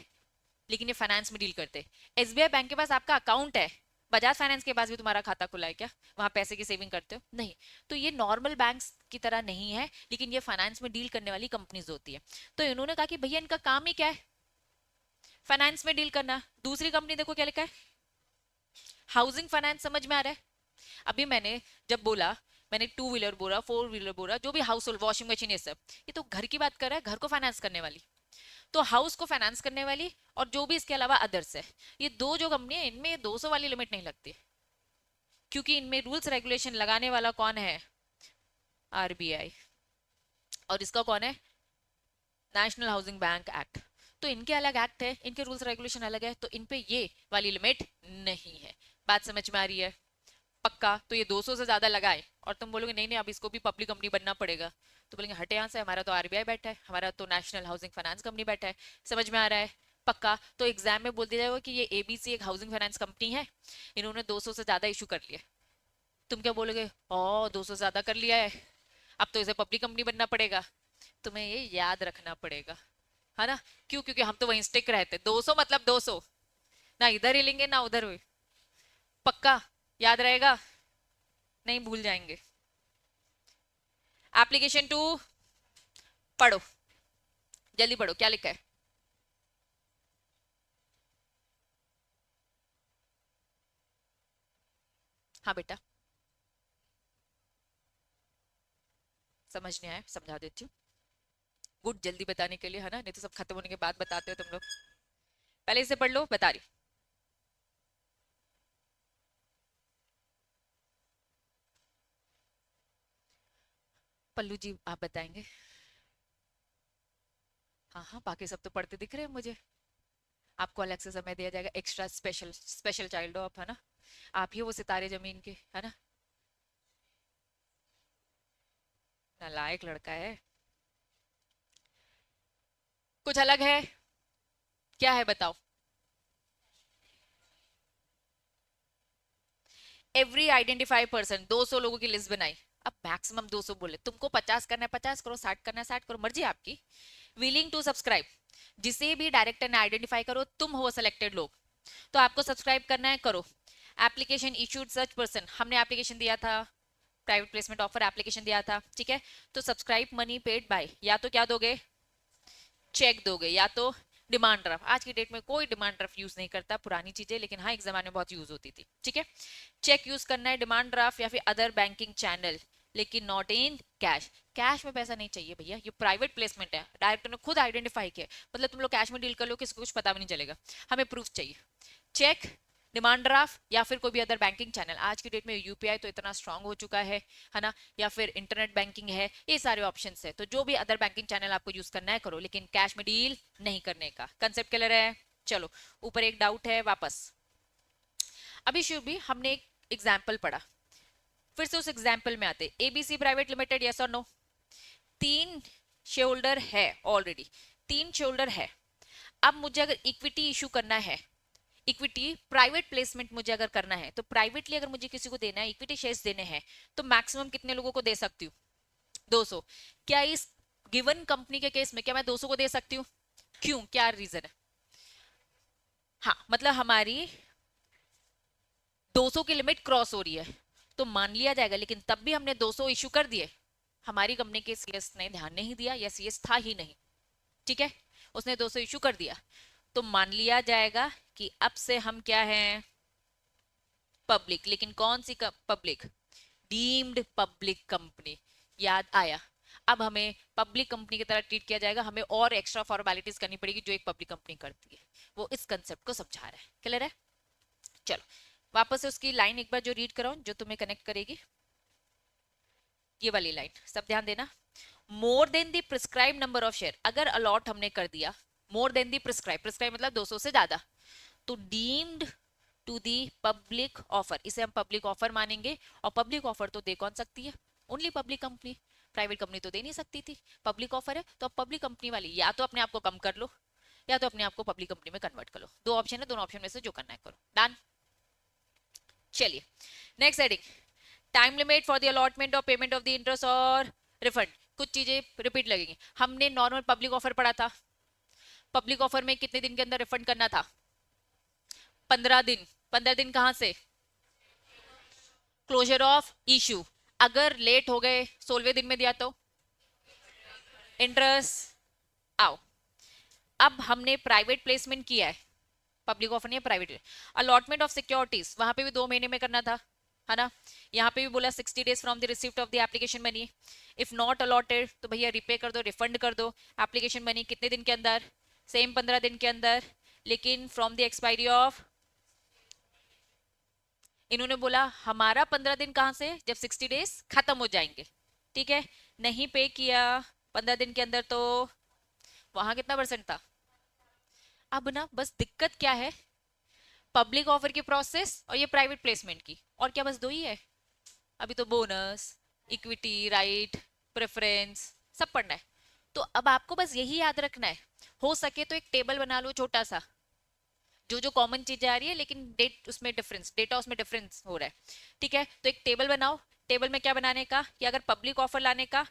लेकिन ये फाइनेंस में डील करते। एसबीआई बैंक के पास आपका अकाउंट है, बजाज फाइनेंस के पास भी तुम्हारा खाता खुला है क्या? वहां पैसे की सेविंग करते हो? नहीं। तो ये नॉर्मल बैंक्स की तरह नहीं है, लेकिन ये फाइनेंस में डील करने वाली कंपनीज होती है। तो इन्होंने कहा कि भैया इनका काम ही क्या है, फाइनेंस में डील करना। दूसरी कंपनी देखो क्या लिखा है, हाउसिंग फाइनेंस। समझ में आ रहा है? अभी मैंने जब बोला, मैंने टू व्हीलर बोला, फोर व्हीलर बोला, जो भी हाउस होल्ड, वॉशिंग मशीन, ये सब, ये तो घर की बात कर रहा है, घर को फाइनेंस करने वाली। तो हाउस को फाइनेंस करने वाली, और जो भी इसके अलावा अदर्स है, ये दो जो कंपनी है, इनमें 200 वाली लिमिट नहीं लगती, क्योंकि इनमें रूल्स रेगुलेशन लगाने वाला कौन है? आरबीआई। और इसका कौन है? National housing bank act. तो इनके अलग एक्ट है, इनके रूल्स रेगुलेशन अलग है, तो इन पे ये वाली लिमिट नहीं है। बात समझ में आ रही है? पक्का? तो ये 200 से ज्यादा लगाए और तुम बोलोगे नहीं नहीं अब इसको भी पब्लिक कंपनी बनना पड़ेगा, तो बोलेंगे हटे यहाँ से, हमारा तो आरबीआई बैठा है, हमारा तो नेशनल हाउसिंग फाइनेंस कंपनी बैठा है। समझ में आ रहा है? पक्का? तो एग्जाम में बोल दिया जाएगा कि ये एबीसी एक हाउसिंग फाइनेंस कंपनी है, इन्होंने 200 से ज्यादा इशू कर लिया। तुम क्या बोलोगे? ओ 200 से ज्यादा कर लिया है, अब तो इसे पब्लिक कंपनी बनना पड़ेगा। तुम्हें ये याद रखना पड़ेगा, है ना? क्यों? क्योंकि हम तो वहीं स्टिक रहते, 200 मतलब 200, ना इधर हिलेंगे ना उधर हुए। पक्का? याद रहेगा? नहीं भूल जाएंगे। एप्लीकेशन टू पढ़ो, जल्दी पढ़ो, क्या लिखा है? हाँ बेटा, समझ नहीं आया, समझा देती हूँ। गुड, जल्दी बताने के लिए, है ना, नहीं तो सब खत्म होने के बाद बताते हो तुम लोग। पहले इसे पढ़ लो, बता रही। पल्लू जी आप बताएंगे? हाँ हाँ, बाकी सब तो पढ़ते दिख रहे हैं मुझे। आपको अलग से समय दिया जाएगा, एक्स्ट्रा स्पेशल स्पेशल चाइल्ड हो आप, है ना? आप ही हो वो सितारे जमीन के, है ना? नालायक लड़का है। कुछ अलग है? क्या है बताओ? एवरी आइडेंटिफाई पर्सन, 200 लोगों की लिस्ट बनाई। अब मैक्सिमम 200 बोले, तुमको 50 करना है 50 करो, 60 करना है 60 करो, मर्जी आपकी। विलिंग टू सब्सक्राइब, जिसे भी डायरेक्टर ने आइडेंटिफाई करो, तुम हो सिलेक्टेड लोग, तो आपको सब्सक्राइब करना है, करो। एप्लीकेशन इशूड सच पर्सन, हमने एप्लीकेशन दिया था, प्राइवेट प्लेसमेंट ऑफर एप्लीकेशन दिया था, ठीक है। तो सब्सक्राइब मनी पेड बाय, या तो क्या दोगे, चेक दोगे, या तो डिमांड ड्राफ्ट। आज की डेट में कोई डिमांड ड्राफ्ट यूज नहीं करता, पुरानी चीजें, लेकिन हाँ एक जमाने में बहुत यूज होती थी, ठीक है। चेक यूज करना है, डिमांड ड्राफ्ट या फिर अदर बैंकिंग चैनल, लेकिन नॉट इन कैश। कैश में पैसा नहीं चाहिए भैया, ये प्राइवेट प्लेसमेंट है, डायरेक्टर ने खुद आइडेंटिफाई किया, मतलब तुम लोग कैश में डील कर लो, किसी को कुछ पता भी नहीं चलेगा, हमें प्रूफ चाहिए। चेक, डिमांड ड्राफ्ट या फिर कोई भी अदर बैंकिंग चैनल। आज की डेट में यूपीआई तो इतना स्ट्रांग हो चुका है ना, या फिर इंटरनेट बैंकिंग है, ये सारे ऑप्शंस है, तो जो भी अदर बैंकिंग चैनल आपको यूज करना है करो, लेकिन कैश में डील नहीं करने का। कंसेप्ट क्लियर है? चलो ऊपर एक डाउट है वापस। अभी शुरू भी हमने एक एग्जाम्पल पढ़ा, फिर से उस एग्जाम्पल में आते। एबीसी प्राइवेट लिमिटेड, यस और नो? 3 शेयर होल्डर है ऑलरेडी, 3 शेयर होल्डर है। अब मुझे अगर इक्विटी इशू करना है, इक्विटी प्राइवेट प्लेसमेंट मुझे अगर करना है, तो प्राइवेटली अगर मुझे किसी को देना है, इक्विटी शेयर्स देने हैं, तो मैक्सिमम कितने लोगों को दे सकती हूँ? 200। क्या इस गिवन कंपनी के केस में क्या मैं 200 को दे सकती हूँ? क्यों, क्या रीजन है? हाँ मतलब हमारी 200 की लिमिट क्रॉस हो रही है, तो मान लिया जाएगा, लेकिन तब भी हमने 200 इशू कर दिए, हमारी कंपनी के सीएस ने ध्यान नहीं दिया, या सीएस था ही नहीं, ठीक है, उसने 200 इशू कर दिया, तो मान लिया जाएगा कि अब से हम क्या हैं, पब्लिक। लेकिन कौन सी पब्लिक? Deemed public company. याद आया? अब हमें पब्लिक कंपनी की तरह ट्रीट किया जाएगा, हमें और एक्स्ट्रा फॉर्मेलिटीज करनी पड़ेगी जो एक पब्लिक कंपनी करती है, वो इस कंसेप्ट को समझा रहा है। क्लियर है? चलो वापस से उसकी लाइन एक बार जो रीड कराऊं, जो तुम्हें कनेक्ट करेगी, ये वाली लाइन सब ध्यान देना। More than the prescribe number of share, अगर अलॉट हमने कर दिया more than the prescribe, prescribe मतलब 200 से ज्यादा, तो deemed to the public offer, इसे हम पब्लिक ऑफर मानेंगे। और पब्लिक ऑफर तो दे कौन सकती है? Only public company, private company तो दे नहीं सकती थी। पब्लिक ऑफर है तो अब पब्लिक कंपनी वाली या तो अपने आप को कम कर लो, या तो अपने आप को पब्लिक कंपनी में कन्वर्ट कर लो, दो ऑप्शन है, दोनों ऑप्शन में से जो करना है करो। डन। चलिए next heading, time limit for the allotment of payment of the interest और रिफंड। कुछ चीजें रिपीट लगेंगी। हमने नॉर्मल पब्लिक ऑफर पढ़ा था, पब्लिक ऑफर में कितने दिन के अंदर रिफंड करना था? 15 दिन। 15 दिन कहां से? Closure of issue. अगर लेट हो गए, 16वें दिन में दिया तो इंटरेस्ट। आओ, अब हमने प्राइवेट प्लेसमेंट किया है, पब्लिक ऑफर नहीं है, प्राइवेट। अलॉटमेंट ऑफ सिक्योरिटीज, वहां पे भी 2 महीने में करना था, है ना। यहाँ पे भी बोला 60 days from the receipt of the application money. If not allotted तो भैया रिपे कर दो, रिफंड कर दो एप्लीकेशन मनी। कितने दिन के अंदर? सेम 15 दिन के अंदर, लेकिन फ्रॉम द एक्सपायरी ऑफ, इन्होंने बोला हमारा 15 दिन कहां से? जब 60 days खत्म हो जाएंगे, ठीक है। नहीं पे किया 15 दिन के अंदर, तो वहां कितना परसेंट था? अब ना बस दिक्कत क्या है, पब्लिक ऑफर की प्रोसेस और ये प्राइवेट प्लेसमेंट की, और क्या बस दो ही है? अभी तो बोनस, इक्विटी राइट, प्रेफरेंस सब पढ़ना है। तो अब आपको बस यही याद रखना है, हो सके तो एक टेबल बना लो छोटा सा, जो जो कॉमन चीजें आ रही है, लेकिन डेट उसमें डिफरेंस, डेटा उसमें डिफरेंस हो रहा है, ठीक है। तो एक टेबल बनाओ, टेबल में क्या बनाने का, कि अगर पब्लिक ऑफर लाने का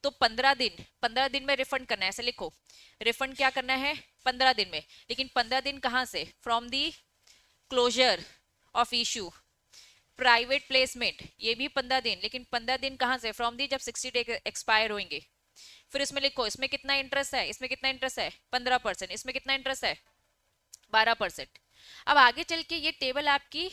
तो 15 दिन, 15 दिन में रिफंड करना है, ऐसे लिखो। रिफंड क्या करना है? 15 दिन में, लेकिन 15 दिन कहां से? From the closure of issue. Private placement ये भी 15 दिन, लेकिन 15 दिन कहां से? फ्रॉम दी जब 60 डे एक्सपायर होंगे। फिर इसमें लिखो, इसमें कितना इंटरेस्ट है, इसमें कितना इंटरेस्ट है? 15%। इसमें कितना इंटरेस्ट है? 12%। अब आगे चल के ये टेबल आपकी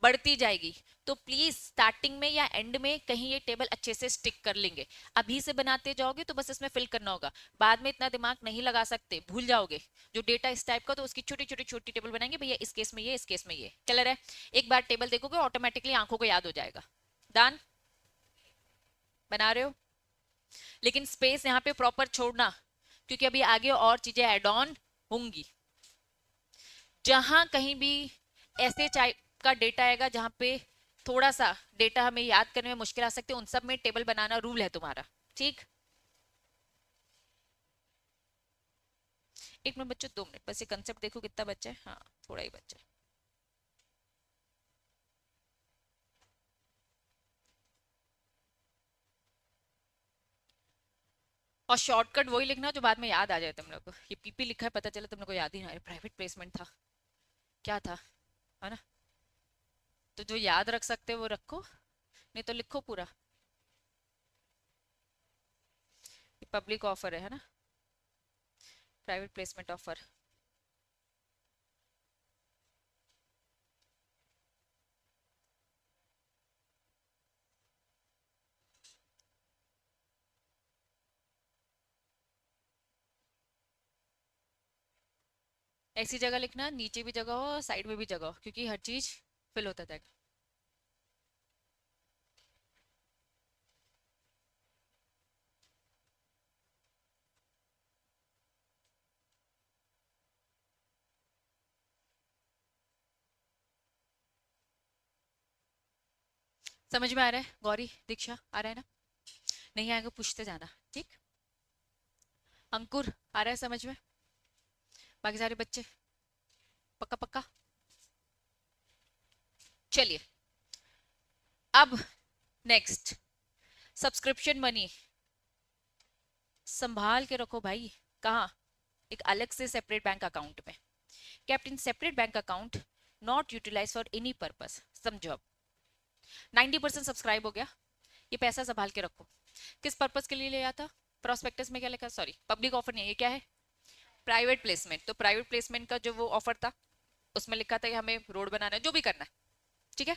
बढ़ती जाएगी, तो प्लीज स्टार्टिंग में या एंड में कहीं ये टेबल अच्छे से स्टिक कर लेंगे। अभी से बनाते जाओगे तो बस इसमें फिल करना होगा, बाद में इतना दिमाग नहीं लगा सकते, भूल जाओगे। जो डेटा इस टाइप का, तो उसकी छोटी छोटी छोटी टेबल बनाएंगे, भैया इस केस में ये, इस केस में ये। क्लियर है? एक बार टेबल देखोगे ऑटोमेटिकली आंखों को याद हो जाएगा। डन? बना रहे हो? लेकिन स्पेस यहाँ पे प्रॉपर छोड़ना, क्योंकि अभी आगे और चीजें एड ऑन होंगी। जहां कहीं भी ऐसे टाइप का डेटा आएगा जहां पे थोड़ा सा डेटा हमें याद करने में मुश्किल आ सकती है, उन सब में टेबल बनाना रूल है तुम्हारा, ठीक। 1 मिनट बच्चों, 2 मिनट बस, ये कंसेप्ट देखो कितना बच्चा है, हाँ थोड़ा ही बच्चा है। और शॉर्टकट वही लिखना जो बाद में याद आ जाए तुम लोग को। ये पीपी लिखा है, पता चला तुम लोग को याद ही ना आए, प्राइवेट प्लेसमेंट था, क्या था, है ना। तो जो याद रख सकते हो वो रखो, नहीं तो लिखो पूरा, पब्लिक ऑफर है ना, प्राइवेट प्लेसमेंट ऑफर। ऐसी जगह लिखना नीचे भी जगह हो साइड में भी जगह हो, क्योंकि हर चीज फिल होता जाएगा। समझ में आ रहा है गौरी दीक्षा, आ रहा है ना? नहीं आएगा पूछते जाना, ठीक। अंकुर आ रहा है समझ में? बाकी सारे बच्चे पक्का पक्का? चलिए अब नेक्स्ट, सब्सक्रिप्शन मनी संभाल के रखो भाई। कहाँ? एक अलग से सेपरेट बैंक अकाउंट में, kept in separate bank account, not utilized for any purpose। समझो अब 90% सब्सक्राइब हो गया, ये पैसा संभाल के रखो। किस पर्पस के लिए लिया था? प्रोस्पेक्टस में क्या लिखा, सॉरी पब्लिक ऑफर नहीं है, ये क्या है? Private placement. तो प्राइवेट प्लेसमेंट का जो वो ऑफर था उसमें लिखा था कि हमें रोड बनाना है, जो भी करना है, ठीक है,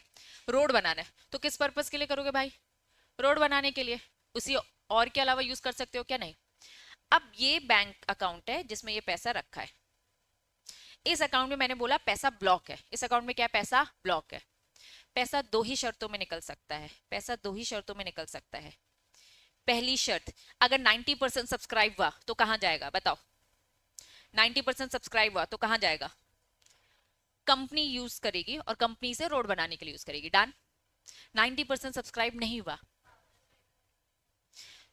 रोड बनाना है। तो किस पर्पस के लिए करोगे भाई? रोड बनाने के लिए। उसी और के अलावा यूज कर सकते हो क्या? नहीं। अब ये बैंक अकाउंट है जिसमें ये पैसा रखा है। इस अकाउंट में मैंने बोला पैसा ब्लॉक है, इस अकाउंट में क्या है? पैसा ब्लॉक है। पैसा दो ही शर्तों में निकल सकता है, पैसा दो ही शर्तों में निकल सकता है। पहली शर्त, अगर 90% सब्सक्राइब हुआ तो कहां जाएगा बताओ? 90% सब्सक्राइब हुआ तो कहां जाएगा? कंपनी यूज करेगी और कंपनी से रोड बनाने के लिए यूज करेगी। डन। 90% सब्सक्राइब नहीं हुआ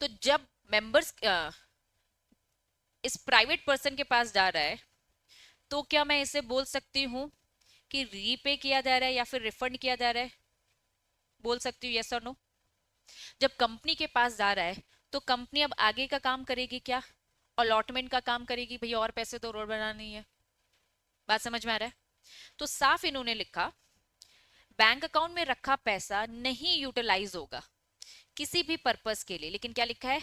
तो जब मेंबर्स इस प्राइवेट पर्सन के पास जा रहा है तो क्या मैं इसे बोल सकती हूँ कि रीपे किया जा रहा है या फिर रिफंड किया जा रहा है? बोल सकती हूँ यस और नो। जब कंपनी के पास जा रहा है तो कंपनी अब आगे का काम करेगी क्या? अलॉटमेंट का काम करेगी, भैया और पैसे तो रोड बनानी है। बात समझ में आ रहा है? तो साफ इन्होंने लिखा बैंक अकाउंट में रखा पैसा नहीं यूटिलाइज होगा किसी भी पर्पस के लिए, लेकिन क्या लिखा है?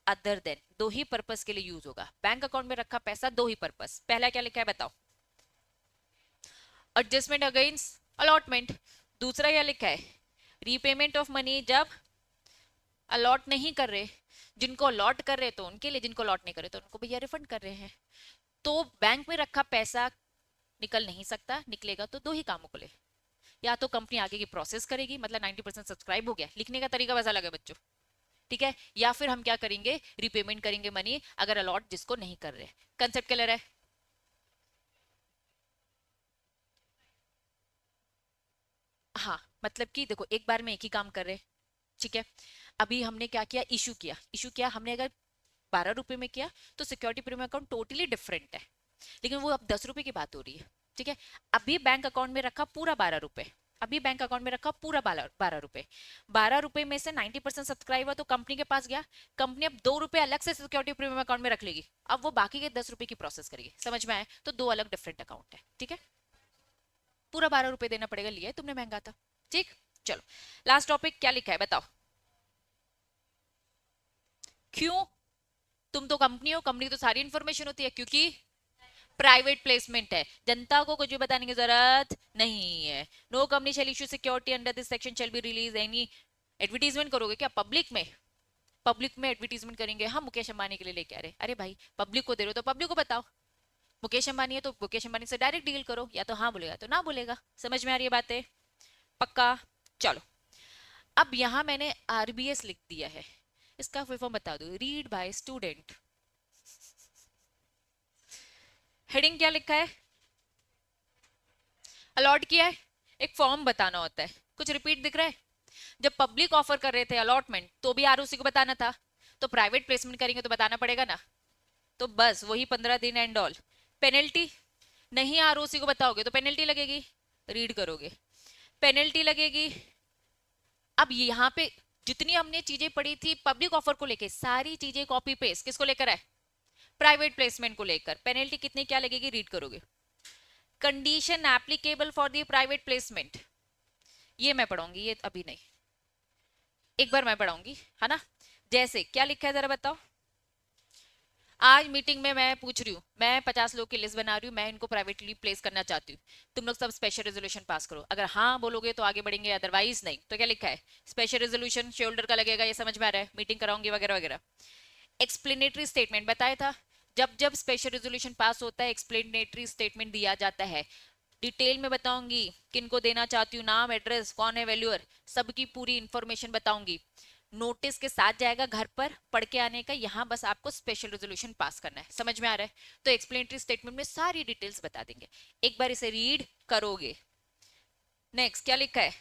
अदर देन, दो ही पर्पस के लिए यूज होगा। बैंक अकाउंट में रखा पैसा दो ही पर्पस, पहला क्या लिखा है बताओ? Adjustment against allotment. दूसरा क्या लिखा है? रीपेमेंट ऑफ मनी, जब अलॉट नहीं कर रहे, जिनको अलॉट कर रहे तो उनके लिए, जिनको अलॉट नहीं कर रहे तो उनको भैया रिफंड कर रहे हैं। तो बैंक में रखा पैसा निकल नहीं सकता, निकलेगा तो दो ही कामों को ले, या तो कंपनी आगे की प्रोसेस करेगी, मतलब 90% सब्सक्राइब हो गया, लिखने का तरीका वैसा लगे बच्चों, ठीक है, या फिर हम क्या करेंगे? रिपेमेंट करेंगे मनी, अगर अलॉट जिसको नहीं कर रहे। कंसेप्ट क्लियर है? हाँ, मतलब कि देखो एक बार में एक ही काम कर रहे, ठीक है। अभी हमने क्या किया? इशू किया हमने, अगर 12 रुपए में किया तो security premium account totally different है, लेकिन वो अब 10 रुपए की बात हो रही है, ठीक है। अभी बैंक अकाउंट में रखा पूरा 12 रुपए, अभी बैंक अकाउंट में रखा पूरा 12 रुपए, 12 रुपए में से 90% सब्सक्राइब हुआ तो कंपनी के पास गया, कंपनी अब 2 रुपए अलग से सिक्योरिटी प्रीमियम अकाउंट में रख लेगी, अब वो बाकी के 10 रुपए की प्रोसेस करेगी। समझ में आए? तो दो अलग डिफरेंट अकाउंट है, ठीक है। पूरा 12 रुपए देना पड़ेगा, लिया है तुमने महंगा था, ठीक। चलो लास्ट टॉपिक क्या लिखा है बताओ? क्यों? तुम तो कंपनी हो, कंपनी तो सारी इंफॉर्मेशन होती है, क्योंकि प्राइवेट प्लेसमेंट है, जनता को कुछ भी बताने की जरूरत नहीं है। No company shall issue security under this section shall be release any. Advertisement करोगे क्या पब्लिक में? पब्लिक में एडवर्टीजमेंट करेंगे हम मुकेश अंबानी के लिए लेके आ रहे, अरे भाई पब्लिक को दे रहे हो तो पब्लिक को बताओ। मुकेश अंबानी है तो मुकेश अंबानी से डायरेक्ट डील करो, या तो हाँ बोलेगा तो ना बोलेगा। समझ में आ रही है बातें? पक्का? चलो अब यहां मैंने आरबीएस लिख दिया है, इसका फुल फॉर्म बता दो, रीड बाय स्टूडेंट। हेडिंग क्या लिखा है? अलॉट किया है, एक फॉर्म बताना होता है, कुछ रिपीट दिख रहा है? जब पब्लिक ऑफर कर रहे थे अलॉटमेंट तो भी आरओसी को बताना था, तो प्राइवेट प्लेसमेंट करेंगे तो बताना पड़ेगा ना। तो बस वही 15 दिन एंड ऑल। पेनल्टी? नहीं आरओसी को बताओगे तो पेनल्टी लगेगी, रीड करोगे, पेनल्टी लगेगी। अब यहाँ पे जितनी हमने चीजें पढ़ी थी पब्लिक ऑफर को लेके, सारी चीजें कॉपी पेस्ट किसको लेकर है? प्राइवेट प्लेसमेंट को लेकर। पेनल्टी कितनी क्या लगेगी रीड करोगे। Condition applicable for the private placement, ये मैं पढ़ूंगी, ये अभी नहीं। एक बार मैं पढ़ाऊंगी, है ना। जैसे क्या लिखा है जरा बताओ। आज मीटिंग में मैं पूछ रही हूँ, मैं 50 लोग की लिस्ट बना रही हूँ, मैं इनको प्राइवेटली प्लेस करना चाहती हूँ, तुम लोग सब स्पेशल रेजोल्यूशन पास करो। अगर हाँ बोलोगे तो आगे बढ़ेंगे, अदरवाइज नहीं। तो क्या लिखा है, स्पेशल रेजोल्यूशन शोल्डर का लगेगा, ये समझ में आ रहा है, मीटिंग कराऊंगी वगैरह वगैरह। एक्सप्लेनेटरी स्टेटमेंट बताया था, जब जब स्पेशल रेजोल्यूशन पास होता है एक्सप्लेनेटरी स्टेटमेंट दिया जाता है। डिटेल में बताऊंगी किनको देना चाहती हूँ, नाम एड्रेस कौन है वैल्यूअर, सबकी पूरी इंफॉर्मेशन बताऊंगी। नोटिस के साथ जाएगा घर पर पढ़ के आने का, यहाँ बस आपको स्पेशल रेजोल्यूशन पास करना है, समझ में आ रहा है। तो एक्सप्लेनेटरी स्टेटमेंट में सारी डिटेल्स बता देंगे, एक बार इसे रीड करोगे। नेक्स्ट क्या लिखा है,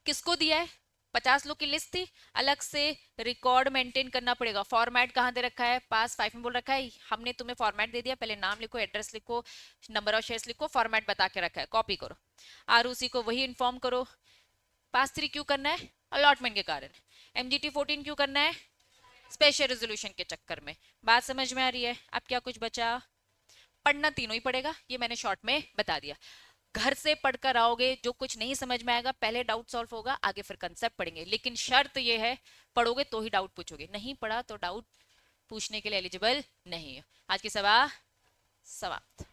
किसको दिया है, 50 लोग की लिस्ट थी, अलग से रिकॉर्ड मेंटेन करना पड़ेगा। फॉर्मेट कहाँ दे रखा है, पास 5 में बोल रखा है, हमने तुम्हें फॉर्मेट दे दिया, पहले नाम लिखो, एड्रेस लिखो, नंबर ऑफ शेयर्स लिखो, फॉर्मेट बता के रखा है, कॉपी करो। आरओसी को वही इन्फॉर्म करो। पास 3 क्यों करना है, अलॉटमेंट के कारण। एमजीटी 14 क्यों करना है, स्पेशल रेजोल्यूशन के चक्कर में। बात समझ में आ रही है, अब क्या कुछ बचा, पढ़ना तीनों ही पड़ेगा, ये मैंने शॉर्ट में बता दिया। घर से पढ़कर आओगे, जो कुछ नहीं समझ में आएगा पहले डाउट सॉल्व होगा, आगे फिर कंसेप्ट पढ़ेंगे, लेकिन शर्त ये है पढ़ोगे तो ही डाउट पूछोगे, नहीं पढ़ा तो डाउट पूछने के लिए एलिजिबल नहीं है। आज की सभा समाप्त।